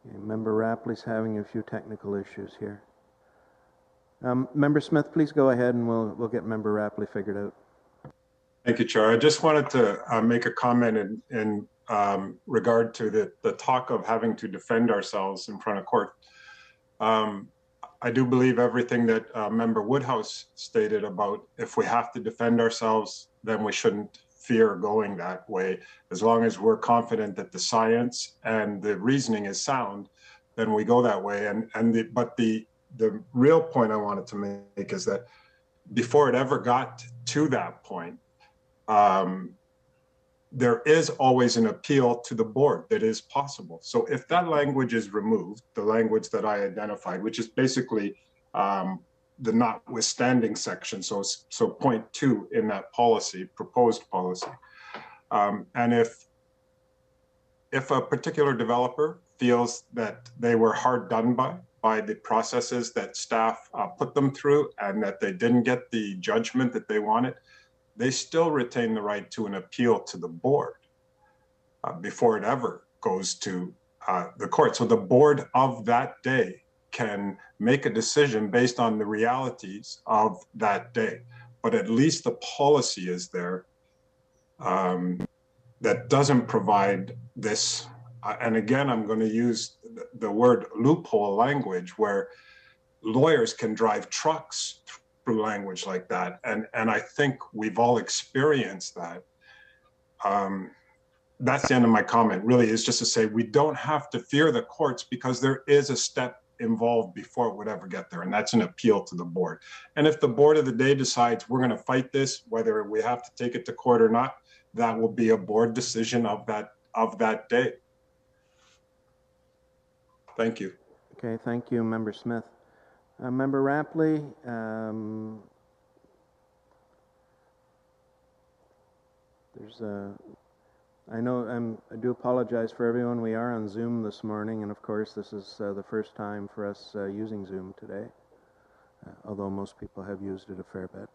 Okay, Member Rapley's having a few technical issues here. Member Smith, please go ahead, and we'll get Member Rapley figured out. Thank you, Chair. I just wanted to make a comment in regard to the talk of having to defend ourselves in front of court. I do believe everything that Member Woodhouse stated about if we have to defend ourselves, then we shouldn't fear going that way. As long as we're confident that the science and the reasoning is sound, then we go that way. But the real point I wanted to make is that before it ever got to that point, there is always an appeal to the board that is possible. So if that language is removed, the language that I identified, which is basically the notwithstanding section, so point 2 in that policy, proposed policy. And if a particular developer feels that they were hard done by the processes that staff put them through and that they didn't get the judgment that they wanted, they still retain the right to an appeal to the board before it ever goes to the court. So the board of that day can make a decision based on the realities of that day. But at least the policy is there that doesn't provide this. And again, I'm going to use the word loophole language where lawyers can drive trucks through language like that. And I think we've all experienced that. That's the end of my comment, really, is just to say we don't have to fear the courts because there is a step involved before it would ever get there, and that's an appeal to the board. And if the board of the day decides we're going to fight this, whether we have to take it to court or not, that will be a board decision of that day. Thank you. Okay, thank you, Member Smith. Member Rapley, I do apologize for everyone. We are on Zoom this morning, and of course this is the first time for us using Zoom today, although most people have used it a fair bit.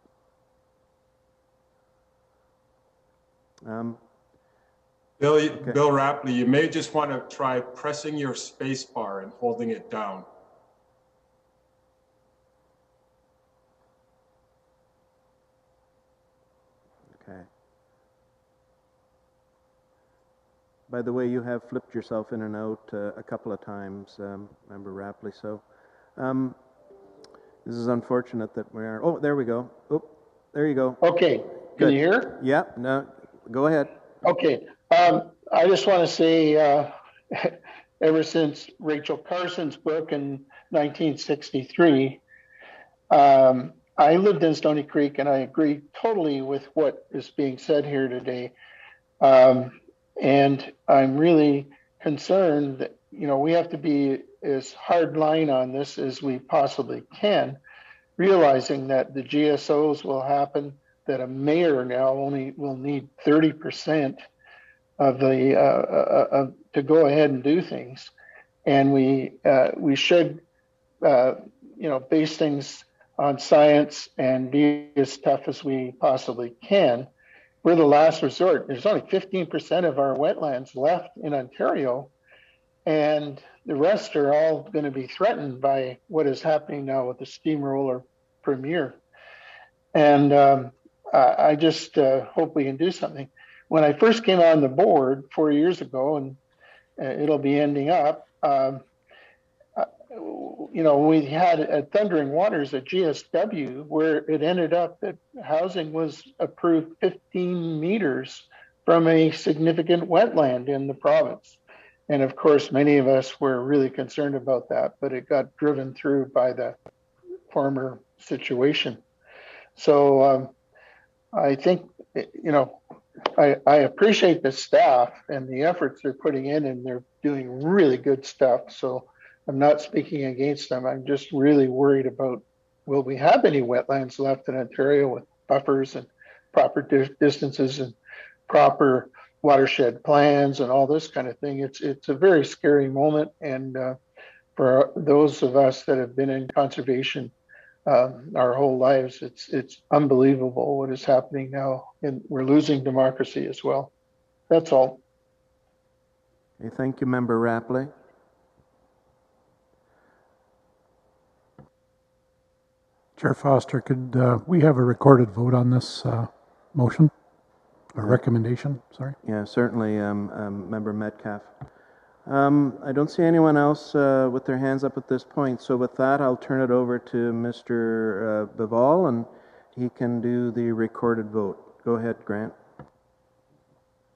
Bill Rapley, you may just want to try pressing your space bar and holding it down. Okay. By the way, you have flipped yourself in and out a couple of times, Member Rapley, so this is unfortunate that we are... Oh, there we go. Oh, there you go. Okay, can you hear? Yeah, no, go ahead. Okay, I just want to say, ever since Rachel Carson's book in 1963, I lived in Stony Creek, and I agree totally with what is being said here today. And I'm really concerned that, we have to be as hard line on this as we possibly can, realizing that the GSOs will happen, that a mayor now only will need 30% of the to go ahead and do things, and we should base things on science and be as tough as we possibly can. We're the last resort. There's only 15% of our wetlands left in Ontario, and the rest are all going to be threatened by what is happening now with the steamroller premier. And I just hope we can do something. When I first came on the board 4 years ago, and it'll be ending up, we had at Thundering Waters at GSW where it ended up that housing was approved 15 meters from a significant wetland in the province. And of course, many of us were really concerned about that, but it got driven through by the former situation. So I think, I appreciate the staff and the efforts they're putting in, and they're doing really good stuff. So I'm not speaking against them. I'm just really worried about, will we have any wetlands left in Ontario with buffers and proper distances and proper watershed plans and all this kind of thing. It's a very scary moment. And for those of us that have been in conservation our whole lives, it's unbelievable what is happening now, and we're losing democracy as well. That's all. Okay, thank you, Member Rapley. Chair Foster, could we have a recorded vote on this motion, or recommendation, sorry? Yeah, certainly, Member Metcalf. I don't see anyone else with their hands up at this point. So with that, I'll turn it over to Mr. Bival, and he can do the recorded vote. Go ahead, Grant.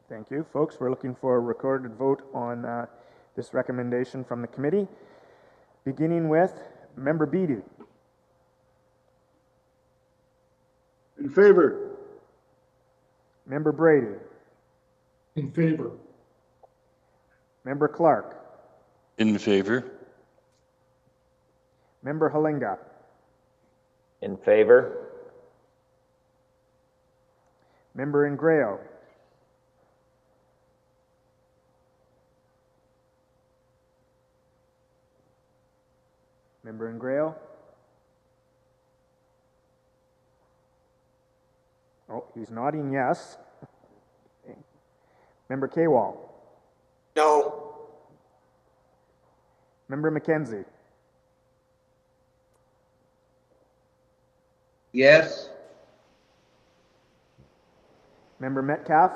Thank you, folks. We're looking for a recorded vote on this recommendation from the committee, beginning with Member Beatty. In favor. Member Brady. In favor. Member Clark. In favor. Member Halinga. In favor. Member Ingrao. Member Ingrao. Oh, he's nodding yes. Okay. Member Kewal. No. Member McKenzie. Yes. Member Metcalf.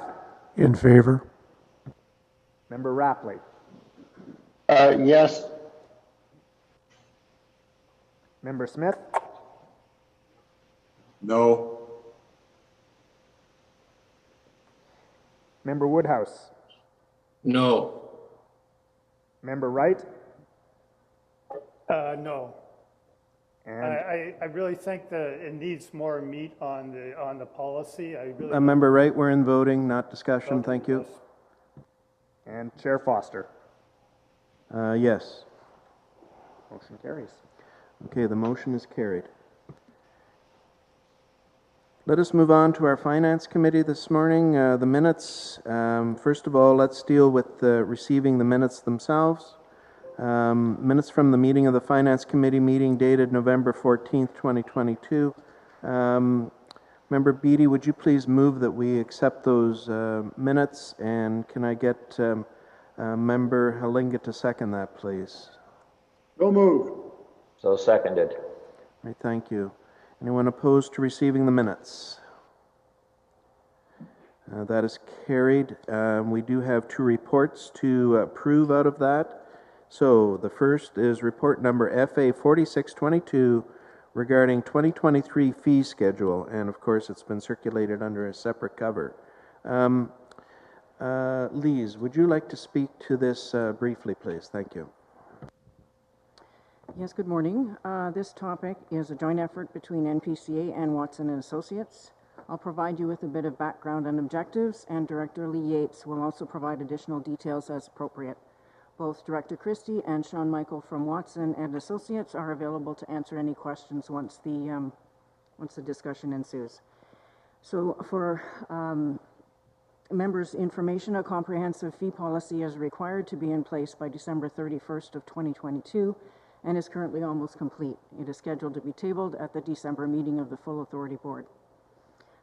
In favor. Member Rapley. Yes. Member Smith. No. Member Woodhouse. No. Member Wright. No. And I really think that it needs more meat on the policy. I really. Member Wright, we're in voting, not discussion. Thank you. and Chair Foster. Yes. Motion carries. Okay, the motion is carried. Let us move on to our Finance Committee this morning. The minutes, first of all, let's deal with receiving the minutes themselves. Minutes from the meeting of the Finance Committee meeting dated November 14th, 2022. Member Beatty, would you please move that we accept those minutes, and can I get Member Halinga to second that, please? No move. So seconded. All right, thank you. Anyone opposed to receiving the minutes? That is carried. We do have two reports to approve out of that. So the first is report number FA 4622 regarding 2023 fee schedule, and of course it's been circulated under a separate cover. Lise, would you like to speak to this briefly, please? Thank you. Yes, good morning. This topic is a joint effort between NPCA and Watson and Associates. I'll provide you with a bit of background and objectives, and Director Lee Yates will also provide additional details as appropriate. Both Director Christie and Sean Michael from Watson and Associates are available to answer any questions once the discussion ensues. So for members' information, a comprehensive fee policy is required to be in place by December 31st of 2022 and is currently almost complete. It is scheduled to be tabled at the December meeting of the Full Authority Board.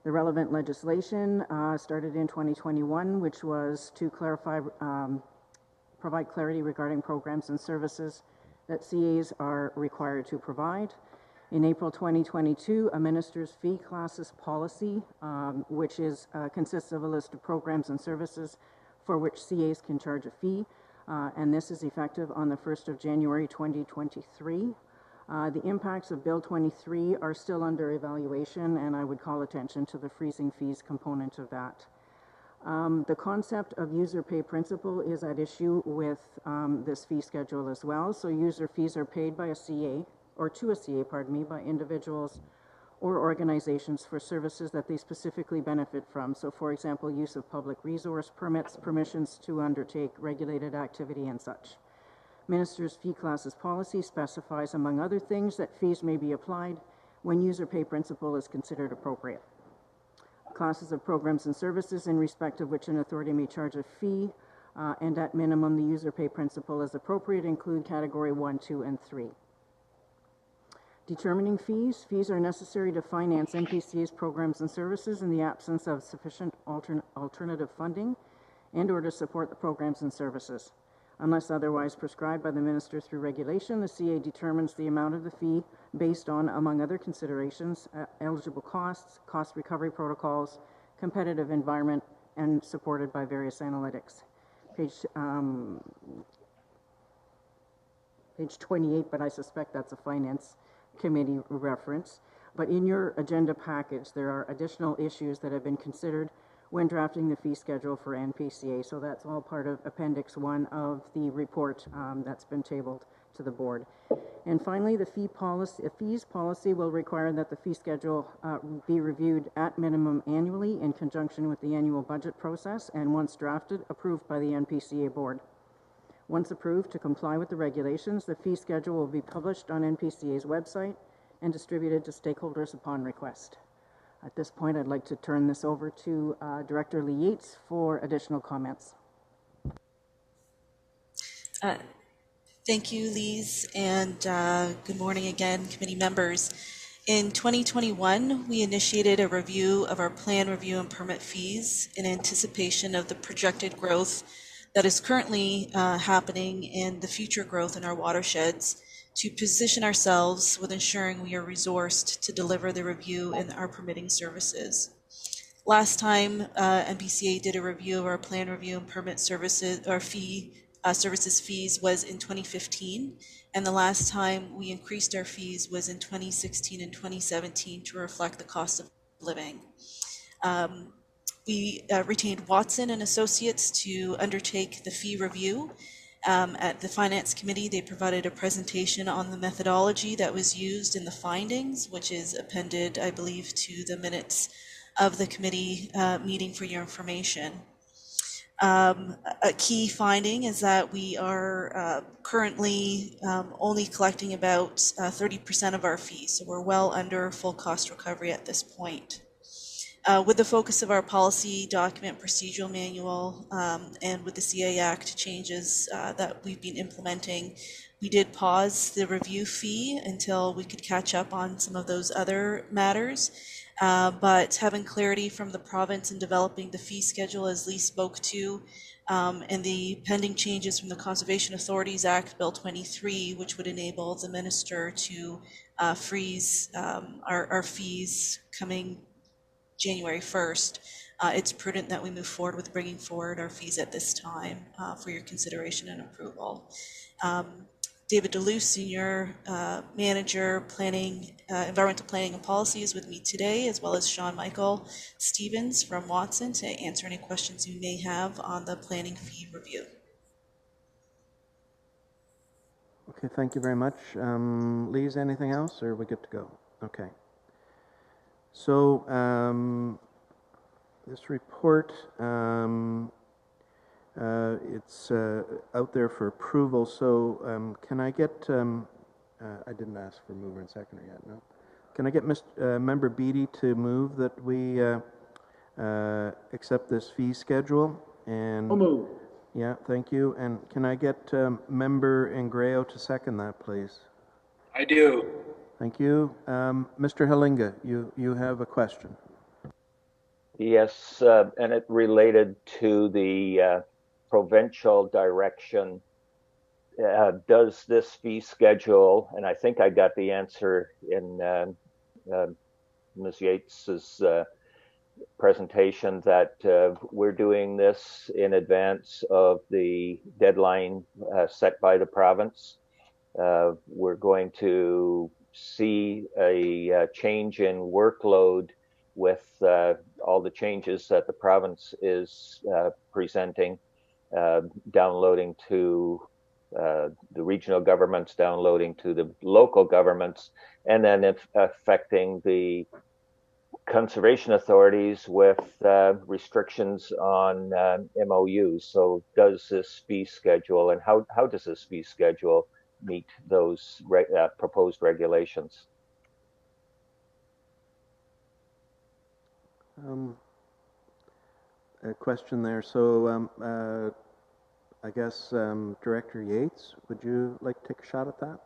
The relevant legislation started in 2021, which was to provide clarity regarding programs and services that CAs are required to provide. In April 2022, a minister's fee classes policy, which consists of a list of programs and services for which CAs can charge a fee, and this is effective on the 1st of January 2023. The impacts of Bill 23 are still under evaluation, and I would call attention to the freezing fees component of that. The concept of user pay principle is at issue with this fee schedule as well. So user fees are paid by a CA, or to a CA, pardon me, by individuals or organizations for services that they specifically benefit from. So for example, use of public resource permits, permissions to undertake regulated activity and such. Minister's fee classes policy specifies, among other things, that fees may be applied when user pay principle is considered appropriate. Classes of programs and services in respect of which an authority may charge a fee, and at minimum the user pay principle is appropriate, include category 1, 2, and 3. Determining fees. Fees are necessary to finance NPCA's programs and services in the absence of sufficient alternative funding and or to support the programs and services. Unless otherwise prescribed by the minister through regulation, the CA determines the amount of the fee based on, among other considerations, eligible costs, cost recovery protocols, competitive environment, and supported by various analytics. page 28, but I suspect that's a Finance Committee reference. But in your agenda package, there are additional issues that have been considered when drafting the fee schedule for NPCA. So that's all part of Appendix 1 of the report that's been tabled to the board. And finally, the fees policy will require that the fee schedule be reviewed at minimum annually in conjunction with the annual budget process, and once drafted, approved by the NPCA board. Once approved to comply with the regulations, the fee schedule will be published on NPCA's website and distributed to stakeholders upon request. At this point, I'd like to turn this over to Director Lee Yates for additional comments. Thank you, Lise, and good morning again, committee members. In 2021, we initiated a review of our plan review and permit fees in anticipation of the projected growth that is currently happening and the future growth in our watersheds, to position ourselves with ensuring we are resourced to deliver the review and our permitting services. Last time NPCA did a review of our plan review and permit services, or services fees, was in 2015, and the last time we increased our fees was in 2016 and 2017 to reflect the cost of living. We retained Watson and Associates to undertake the fee review. At the Finance Committee, they provided a presentation on the methodology that was used in the findings, which is appended, I believe, to the minutes of the committee meeting for your information. A key finding is that we are currently only collecting about 30% of our fees, so we're well under full cost recovery at this point. With the focus of our policy document procedural manual and with the CA Act changes that we've been implementing, we did pause the review fee until we could catch up on some of those other matters. But having clarity from the province in developing the fee schedule, as Lee spoke to, and the pending changes from the Conservation Authorities Act, Bill 23, which would enable the minister to freeze our fees coming January 1st, it's prudent that we move forward with bringing forward our fees at this time for your consideration and approval. David DeLuce, Senior Manager, Planning, Environmental Planning and Policy, is with me today, as well as Sean Michael Stevens from Watson to answer any questions you may have on the planning fee review. Okay, thank you very much. Lise, anything else, or are we good to go? Okay. So this report, it's out there for approval. So can I get, I didn't ask for mover and seconder yet, no? Can I get Member Beattie to move that we accept this fee schedule? And I'll move. Yeah, thank you. And can I get Member Ingrao to second that, please? I do. Thank you. Mr. Halinga, you have a question. Yes, and it related to the provincial direction. Does this fee schedule, and I think I got the answer in Ms. Yates's presentation, that we're doing this in advance of the deadline set by the province. We're going to see a change in workload with all the changes that the province is presenting, downloading to the regional governments, downloading to the local governments, and then affecting the conservation authorities with restrictions on MOUs. So does this fee schedule, and how does this fee schedule meet those proposed regulations? A question there. So I guess Director Yates, would you like to take a shot at that?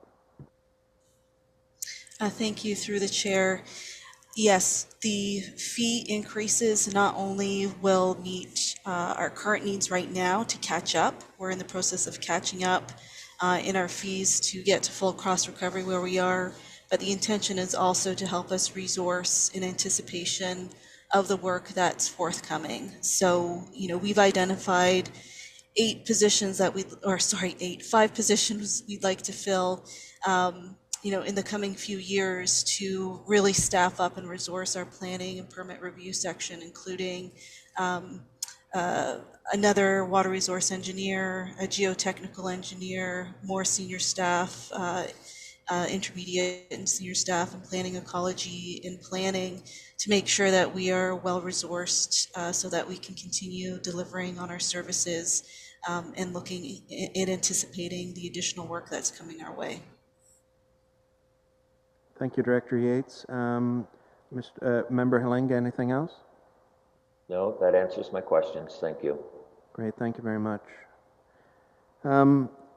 Thank you, through the chair. Yes, the fee increases not only will meet our current needs right now to catch up. We're in the process of catching up in our fees to get to full cost recovery where we are, but the intention is also to help us resource in anticipation of the work that's forthcoming. So, we've identified five positions we'd like to fill, in the coming few years to really staff up and resource our planning and permit review section, including another water resource engineer, a geotechnical engineer, more senior staff, intermediate and senior staff in planning, ecology, and planning, to make sure that we are well resourced so that we can continue delivering on our services and looking and anticipating the additional work that's coming our way. Thank you, Director Yates. Member Halinga, anything else? No, that answers my questions. Thank you. Great, thank you very much.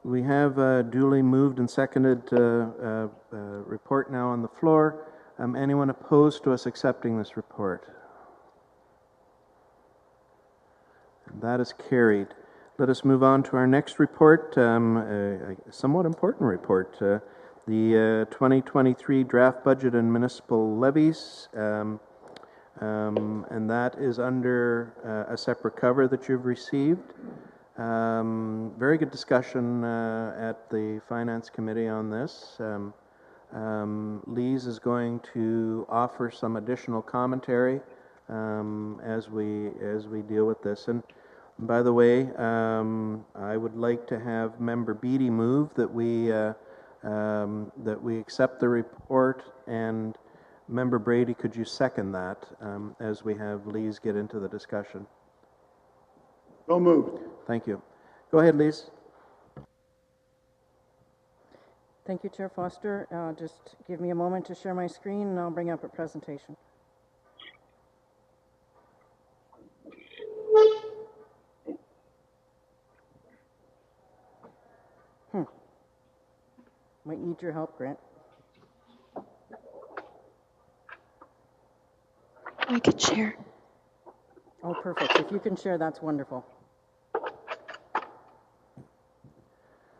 We have a duly moved and seconded report now on the floor. Anyone opposed to us accepting this report? And that is carried. Let us move on to our next report, a somewhat important report. The 2023 draft budget and municipal levies, and that is under a separate cover that you've received. Very good discussion at the Finance Committee on this. Lise is going to offer some additional commentary as we deal with this. And by the way, I would like to have Member Beattie move that we accept the report, and Member Brady, could you second that as we have Lise get into the discussion? So moved. Thank you. Go ahead, Lise. Thank you, Chair Foster. Just give me a moment to share my screen and I'll bring up a presentation. Might need your help, Grant. I could share. Oh, perfect. If you can share, that's wonderful.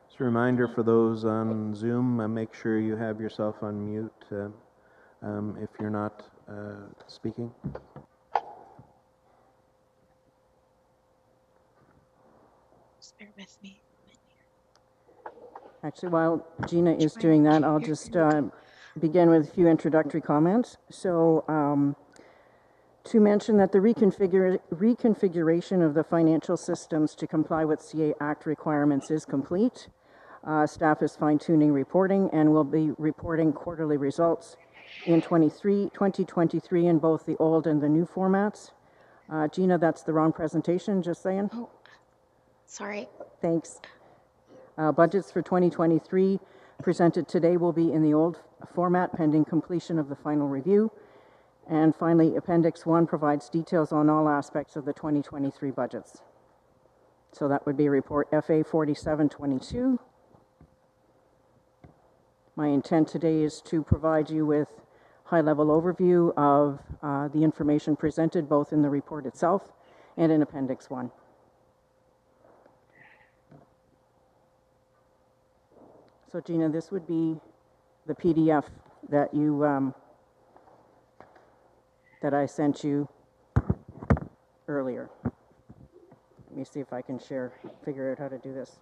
Just a reminder for those on Zoom, make sure you have yourself on mute if you're not speaking. Just bear with me. Actually, while Gina is doing that, I'll just begin with a few introductory comments. So, to mention that the reconfiguration of the financial systems to comply with CA Act requirements is complete. Staff is fine-tuning reporting and will be reporting quarterly results in 2023 in both the old and the new formats. Gina, that's the wrong presentation, just saying. Oh, sorry. Thanks. Budgets for 2023 presented today will be in the old format pending completion of the final review. And finally, Appendix 1 provides details on all aspects of the 2023 budgets. So that would be report FA 4722. My intent today is to provide you with high-level overview of the information presented both in the report itself and in Appendix 1. So Gina, this would be the PDF that you that I sent you earlier. Let me see if I can figure out how to do this.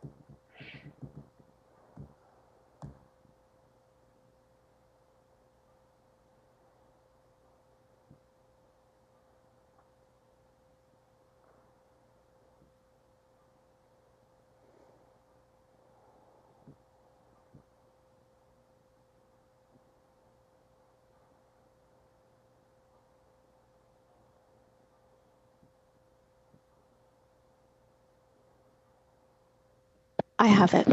I have it.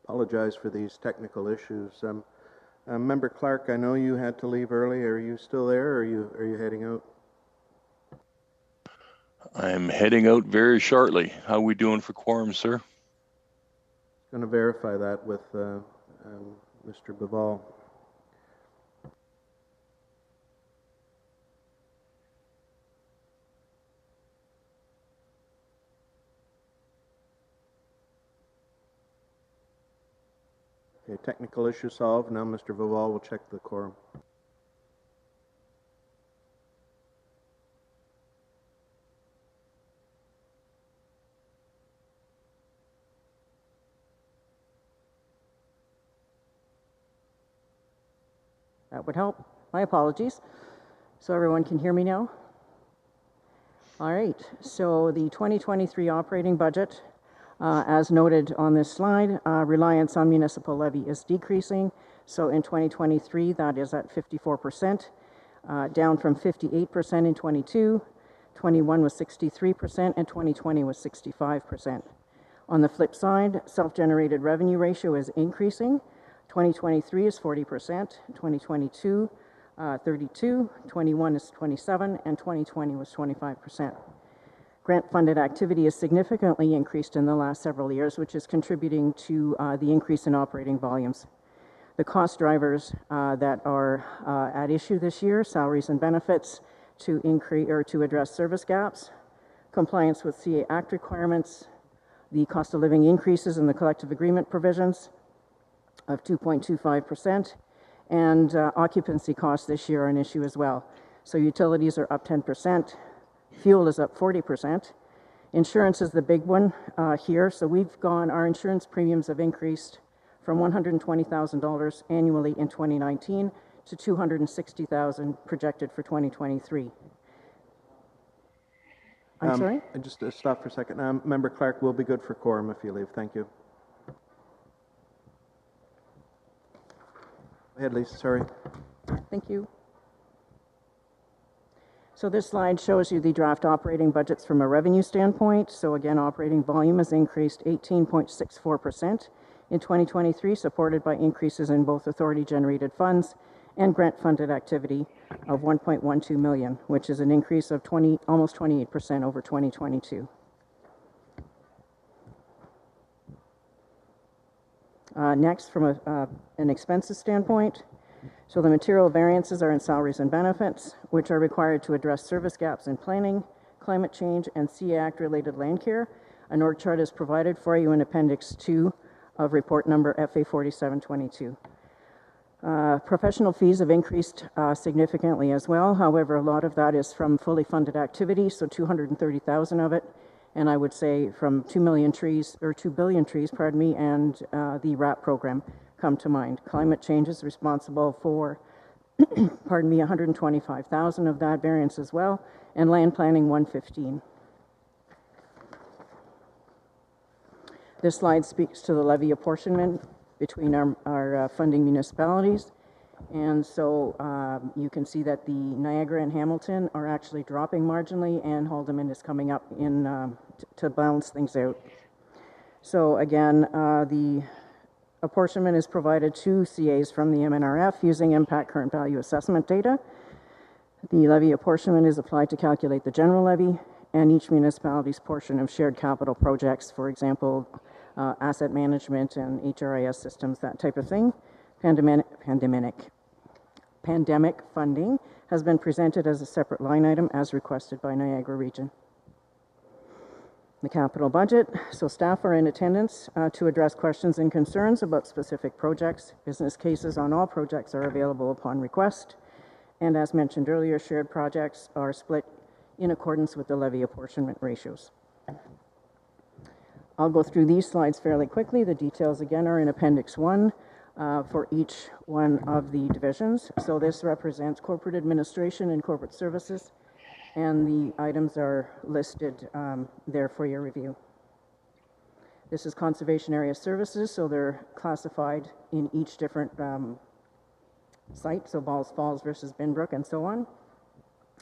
apologize for these technical issues. Member Clark, I know you had to leave early. Are you still there, or are you heading out? I'm heading out very shortly. How are we doing for quorum, sir? Going to verify that with Mr. Baval. Okay, technical issue solved. Now Mr. Baval will check the quorum. That would help. My apologies. So everyone can hear me now? All right, so the 2023 operating budget, as noted on this slide, reliance on municipal levy is decreasing. So in 2023, that is at 54%, down from 58% in 22, 21 was 63%, and 2020 was 65%. On the flip side, self-generated revenue ratio is increasing. 2023 is 40%, 2022, 32, 21 is 27, and 2020 was 25%. Grant-funded activity is significantly increased in the last several years, which is contributing to the increase in operating volumes. The cost drivers that are at issue this year: salaries and benefits to increase or to address service gaps, compliance with CA Act requirements, the cost of living increases in the collective agreement provisions of 2.25%, and occupancy costs this year are an issue as well. So utilities are up 10%, fuel is up 40%. Insurance is the big one here. So our insurance premiums have increased from $120,000 annually in 2019 to $260,000 projected for 2023. I'm sorry? Just stop for a second. Member Clark will be good for quorum if you leave. Thank you. Go ahead, Lisa, sorry. Thank you. So this slide shows you the draft operating budgets from a revenue standpoint. So again, operating volume has increased 18.64% in 2023, supported by increases in both authority-generated funds and grant-funded activity of $1.12 million, which is an increase of almost 28% over 2022. Next, from an expenses standpoint, so the material variances are in salaries and benefits, which are required to address service gaps in planning, climate change, and CA Act-related land care. An org chart is provided for you in Appendix 2 of report number FA 4722. Professional fees have increased significantly as well. However, a lot of that is from fully funded activity, so $230,000 of it, and I would say from 2 billion trees, pardon me, and the RAP program come to mind. Climate change is responsible for, pardon me, 125,000 of that variance as well, and land planning 115. This slide speaks to the levy apportionment between our funding municipalities. And so you can see that the Niagara and Hamilton are actually dropping marginally, and Haldimand is coming up in to balance things out. So again, the apportionment is provided to CAs from the MNRF using impact current value assessment data. The levy apportionment is applied to calculate the general levy and each municipality's portion of shared capital projects, for example, asset management and HRIS systems, that type of thing. Pandemic funding has been presented as a separate line item as requested by Niagara Region. The capital budget, so staff are in attendance to address questions and concerns about specific projects. Business cases on all projects are available upon request. And as mentioned earlier, shared projects are split in accordance with the levy apportionment ratios. I'll go through these slides fairly quickly. The details again are in Appendix 1 for each one of the divisions. So this represents corporate administration and corporate services, and the items are listed there for your review. This is conservation area services, so they're classified in each different site, so Balls Falls versus Binbrook and so on,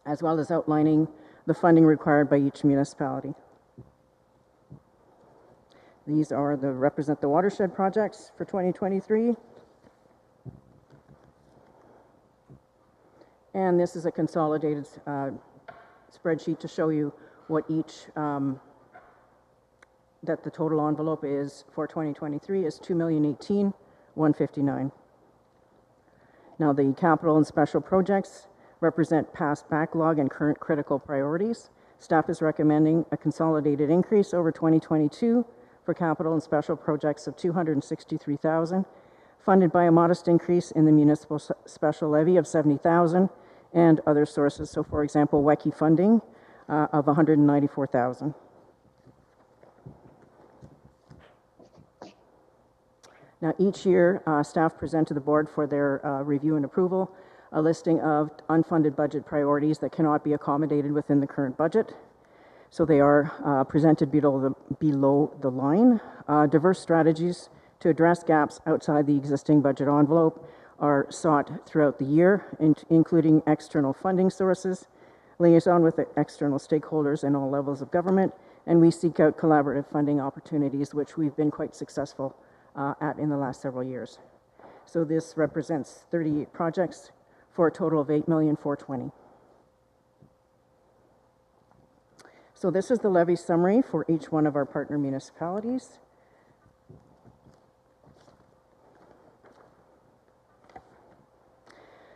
as well as outlining the funding required by each municipality. These represent the watershed projects for 2023. And this is a consolidated spreadsheet to show you what each, that the total envelope is for 2023 is $2,018,159. Now the capital and special projects represent past backlog and current critical priorities. Staff is recommending a consolidated increase over 2022 for capital and special projects of $263,000, funded by a modest increase in the municipal special levy of $70,000 and other sources. So for example, WECI funding of $194,000. Now each year, staff present to the board for their review and approval a listing of unfunded budget priorities that cannot be accommodated within the current budget. So they are presented below the line. Diverse strategies to address gaps outside the existing budget envelope are sought throughout the year, including external funding sources, liaison with the external stakeholders and all levels of government, and we seek out collaborative funding opportunities, which we've been quite successful at in the last several years. So this represents 38 projects for a total of $8,420,000. So this is the levy summary for each one of our partner municipalities.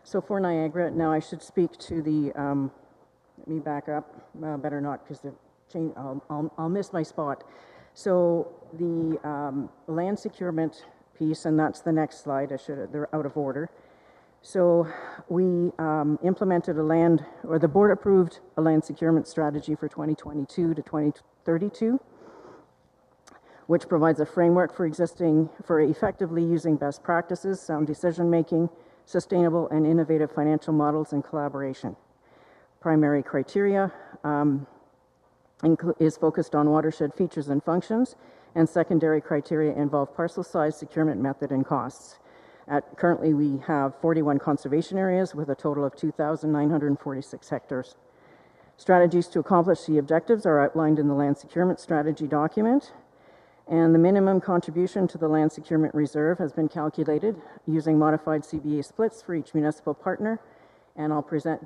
So for Niagara, now I should speak to the, let me back up, well, better not because I'll miss my spot. So the land securement piece, and that's the next slide, they're out of order. So we implemented the board approved a land securement strategy for 2022 to 2032, which provides a framework for effectively using best practices, sound decision-making, sustainable and innovative financial models, and collaboration. Primary criteria is focused on watershed features and functions, and secondary criteria involve parcel size, securement method, and costs. Currently, we have 41 conservation areas with a total of 2,946 hectares. Strategies to accomplish the objectives are outlined in the land securement strategy document, and the minimum contribution to the land securement reserve has been calculated using modified CBA splits for each municipal partner, and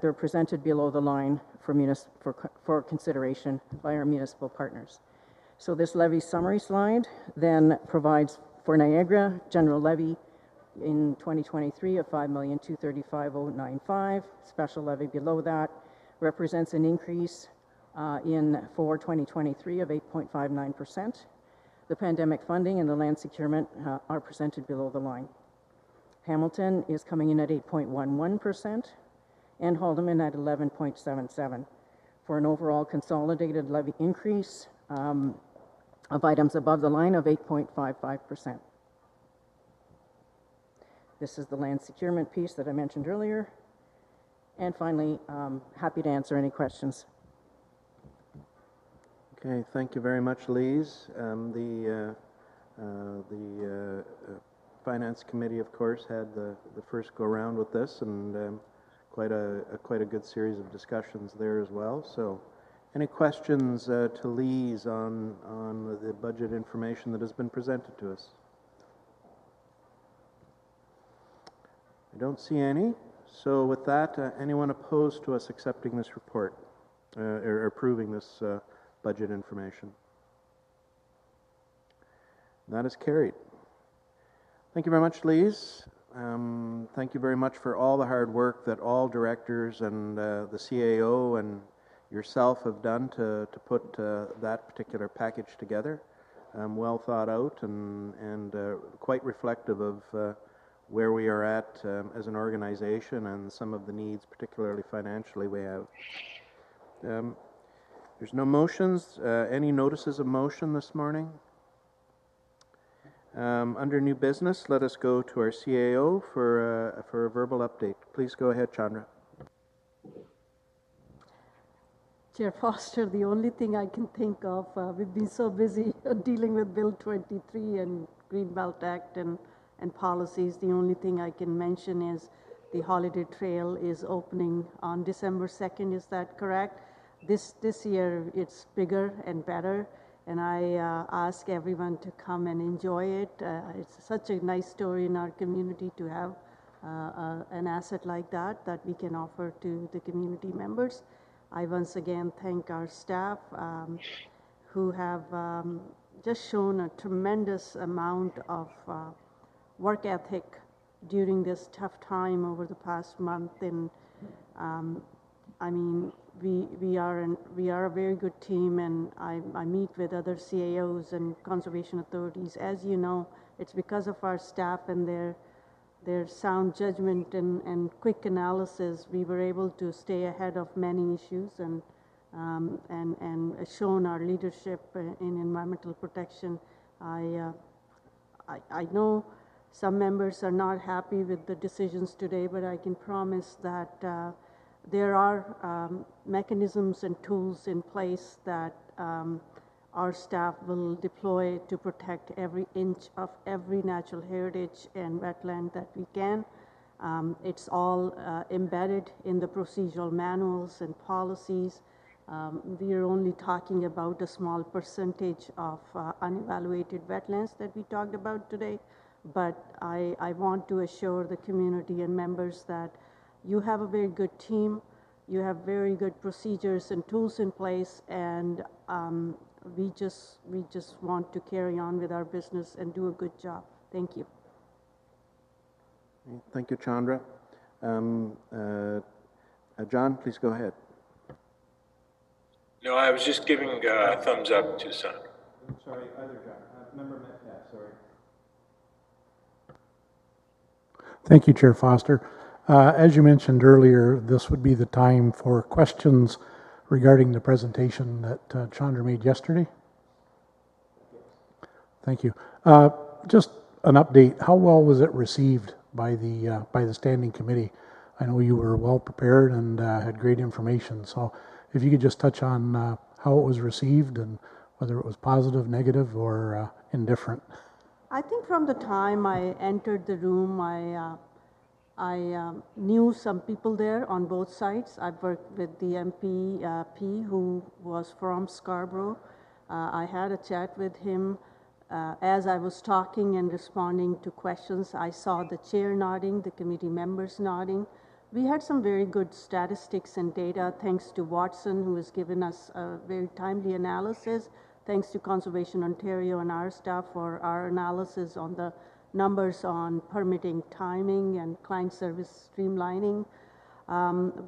they're presented below the line for consideration by our municipal partners. So this levy summary slide then provides for Niagara general levy in 2023 of $5,235,095. Special levy below that represents an increase for 2023 of 8.59%. The pandemic funding and the land securement are presented below the line. Hamilton is coming in at 8.11% and Haldimand at 11.77% for an overall consolidated levy increase of items above the line of 8.55%. This is the land securement piece that I mentioned earlier. And finally, happy to answer any questions. Okay, thank you very much, Lise. The Finance Committee, of course, had the first go-round with this, and quite a good series of discussions there as well. So, any questions to Lise on the budget information that has been presented to us? I don't see any. So with that, anyone opposed to us accepting this report or approving this budget information? That is carried. Thank you very much, Lise. Thank you very much for all the hard work that all directors and the CAO and yourself have done to put that particular package together. Well thought out and quite reflective of where we are at as an organization and some of the needs, particularly financially, we have. There's no motions. Any notices of motion this morning? Under new business, let us go to our CAO for a verbal update. Please go ahead, Chandra. Chair Foster, the only thing I can think of, we've been so busy dealing with Bill 23 and Greenbelt Act and policies. The only thing I can mention is the Holiday Trail is opening on December 2nd. Is that correct? This year it's bigger and better, and I ask everyone to come and enjoy it. It's such a nice story in our community to have an asset like that we can offer to the community members. I once again thank our staff who have just shown a tremendous amount of work ethic during this tough time over the past month. And I mean, we are a very good team, and I meet with other CAOs and conservation authorities. As you know, it's because of our staff and their sound judgment and quick analysis, we were able to stay ahead of many issues and shown our leadership in environmental protection. I know some members are not happy with the decisions today, but I can promise that there are mechanisms and tools in place that our staff will deploy to protect every inch of every natural heritage and wetland that we can. It's all embedded in the procedural manuals and policies. We are only talking about a small percentage of unevaluated wetlands that we talked about today, but I want to assure the community and members that you have a very good team, you have very good procedures and tools in place, and we just want to carry on with our business and do a good job. Thank you. Thank you, Chandra. John, please go ahead. No, I was just giving a thumbs up to Senator. Sorry, other John. Member Metcalf, sorry. Thank you, Chair Foster. As you mentioned earlier, this would be the time for questions regarding the presentation that Chandra made yesterday. Thank you. Just an update. How well was it received by the standing committee? I know you were well prepared and had great information. So if you could just touch on how it was received and whether it was positive, negative, or indifferent. I think from the time I entered the room, I knew some people there on both sides. I've worked with the MP who was from Scarborough. I had a chat with him. As I was talking and responding to questions, I saw the chair nodding, the committee members nodding. We had some very good statistics and data, thanks to Watson, who has given us a very timely analysis, thanks to Conservation Ontario and our staff for our analysis on the numbers on permitting timing and client service streamlining.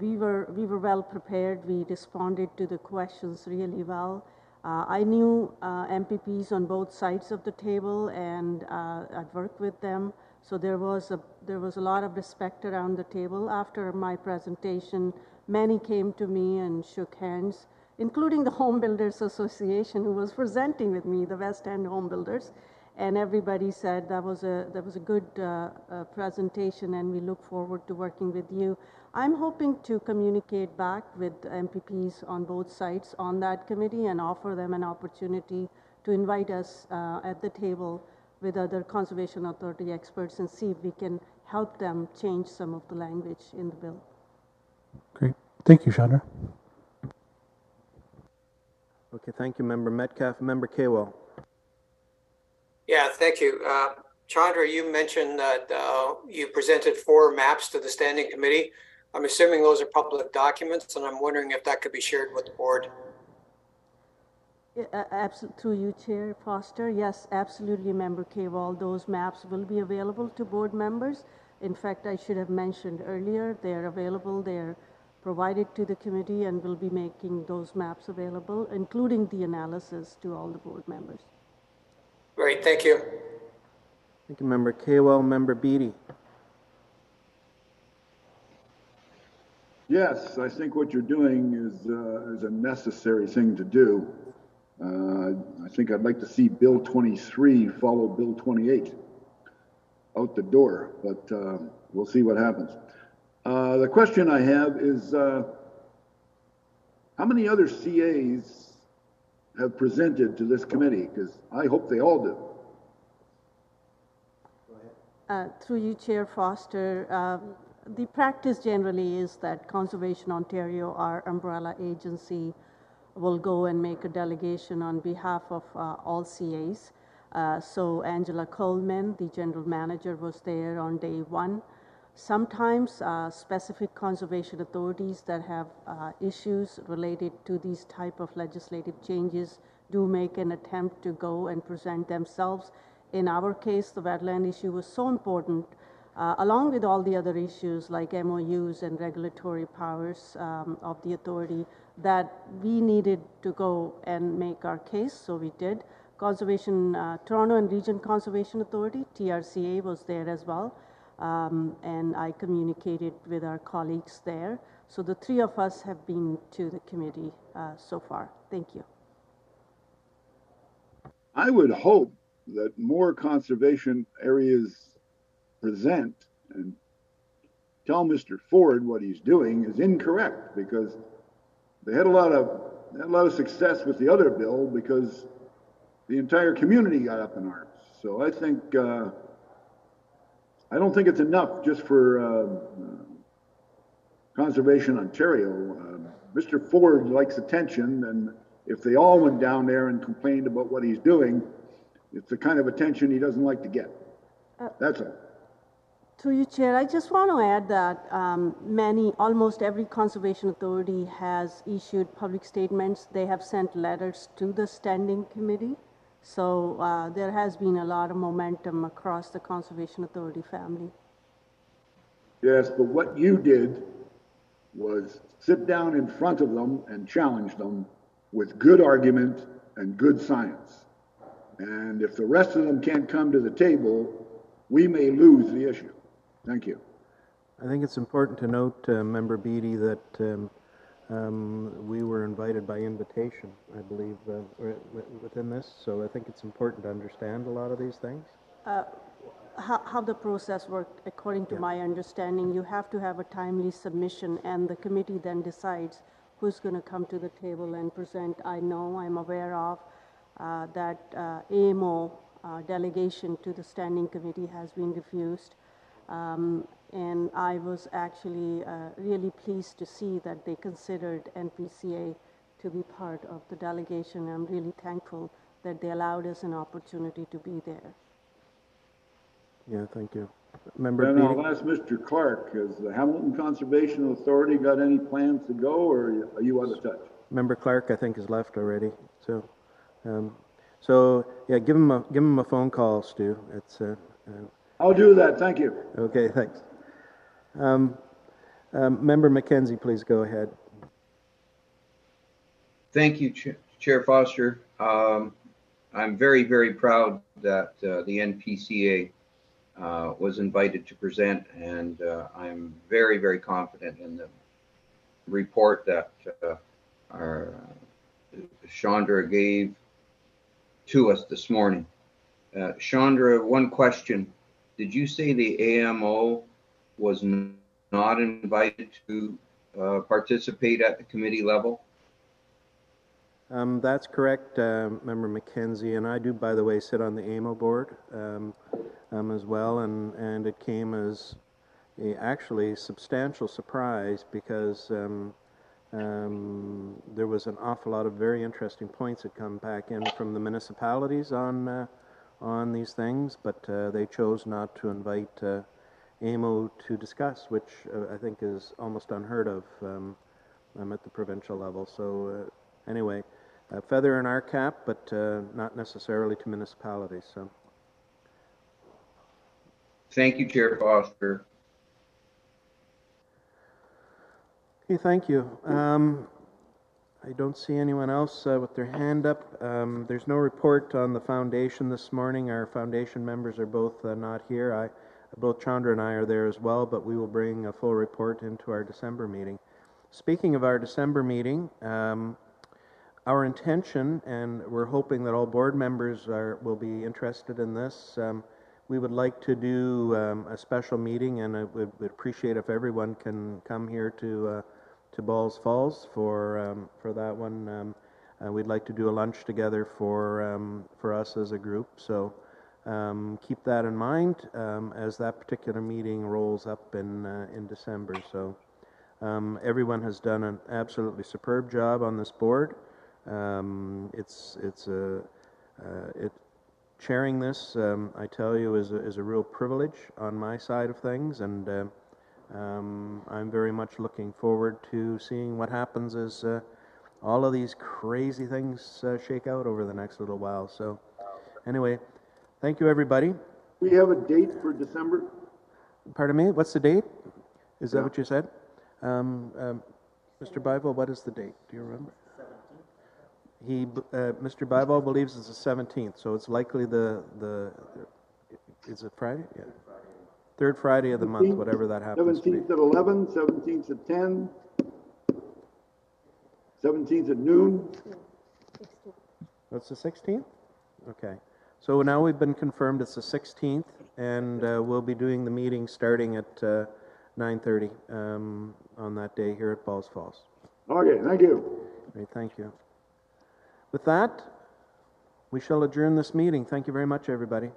We were well prepared. We responded to the questions really well. I knew MPPs on both sides of the table, and I'd worked with them. So there was a lot of respect around the table. After my presentation, many came to me and shook hands, including the Home Builders Association, who was presenting with me, the West End Home Builders. And everybody said that was a good presentation, and we look forward to working with you. I'm hoping to communicate back with MPPs on both sides on that committee and offer them an opportunity to invite us at the table with other Conservation Authority experts and see if we can help them change some of the language in the bill. Great. Thank you, Chandra. Okay, thank you, Member Metcalf. Member Kaywell. Yeah, thank you. Chandra, you mentioned that you presented 4 maps to the standing committee. I'm assuming those are public documents, and I'm wondering if that could be shared with the board. Absolutely, through you, Chair Foster. Yes, absolutely, Member Kaywell. Those maps will be available to board members. In fact, I should have mentioned earlier, they're available. They're provided to the committee, and we'll be making those maps available, including the analysis to all the board members. Great, thank you. Thank you, Member Kaywell. Member Beatty. Yes, I think what you're doing is a necessary thing to do. I think I'd like to see Bill 23 follow Bill 28 out the door, but we'll see what happens. The question I have is, how many other CAs have presented to this committee? Because I hope they all do. Through you, Chair Foster, the practice generally is that Conservation Ontario, our umbrella agency, will go and make a delegation on behalf of all CAs. So Angela Coleman, the general manager, was there on day one. Sometimes specific conservation authorities that have issues related to these type of legislative changes do make an attempt to go and present themselves. In our case, the wetland issue was so important, along with all the other issues like MOUs and regulatory powers of the authority, that we needed to go and make our case, so we did. Toronto and Region Conservation Authority, TRCA, was there as well. And I communicated with our colleagues there. So the three of us have been to the committee so far. Thank you. I would hope that more conservation areas present and tell Mr. Ford what he's doing is incorrect, because they had a lot of success with the other bill because the entire community got up in arms. So I think I don't think it's enough just for Conservation Ontario. Mr. Ford likes attention, and if they all went down there and complained about what he's doing, it's the kind of attention he doesn't like to get. That's all. Through you, Chair, I just want to add that almost every conservation authority has issued public statements. They have sent letters to the standing committee. So there has been a lot of momentum across the Conservation Authority family. Yes, but what you did was sit down in front of them and challenge them with good argument and good science. And if the rest of them can't come to the table, we may lose the issue. Thank you. I think it's important to note, Member Beattie, that we were invited by invitation, I believe, within this. So I think it's important to understand a lot of these things. How the process worked, according to my understanding, you have to have a timely submission, and the committee then decides who's going to come to the table and present. I'm aware of that AMO delegation to the standing committee has been refused. And I was actually really pleased to see that they considered NPCA to be part of the delegation. I'm really thankful that they allowed us an opportunity to be there. Yeah, thank you. Member Then Beattie? I'll ask Mr. Clark, has the Hamilton Conservation Authority got any plans to go, or are you out of touch? Member Clark, I think, has left already. So yeah, give him a phone call, Stu. It's I'll do that. Thank you. Okay, thanks. Member McKenzie, please go ahead. Thank you, Chair Foster. I'm very, very proud that the NPCA was invited to present, and I'm very, very confident in the report that our Chandra gave to us this morning. Chandra, one question. Did you say the AMO was not invited to participate at the committee level? That's correct, Member McKenzie, and I do, by the way, sit on the AMO board as well, and it came as actually substantial surprise because there was an awful lot of very interesting points that come back in from the municipalities on these things, but they chose not to invite AMO to discuss, which I think is almost unheard of at the provincial level. So anyway, a feather in our cap, but not necessarily to municipalities. So. Thank you, Chair Foster. Okay, thank you. I don't see anyone else with their hand up. There's no report on the foundation this morning. Our foundation members are both not here. Both Chandra and I are there as well, but we will bring a full report into our December meeting. Speaking of our December meeting, our intention, and we're hoping that all board members will be interested in this, we would like to do a special meeting, and I would appreciate if everyone can come here to Balls Falls for that one. We'd like to do a lunch together for us as a group. So keep that in mind as that particular meeting rolls up in December. So everyone has done an absolutely superb job on this board. Chairing this, I tell you, is a real privilege on my side of things, and I'm very much looking forward to seeing what happens as all of these crazy things shake out over the next little while. So anyway, thank you, everybody. We have a date for December? Pardon me, what's the date? Is that Yeah. what you said? Mr. Bible, what is the date? Do you remember? Mr. Bible believes it's the 17th, so it's likely is it Friday? Yeah. Third Friday of the month, whatever that happens to be. 17th at 11, 17th at 10, 17th at noon. That's the 16th? Okay. So now we've been confirmed it's the 16th, and we'll be doing the meeting starting at 9:30 on that day here at Balls Falls. Okay, thank you. Great, thank you. With that, we shall adjourn this meeting. Thank you very much, everybody.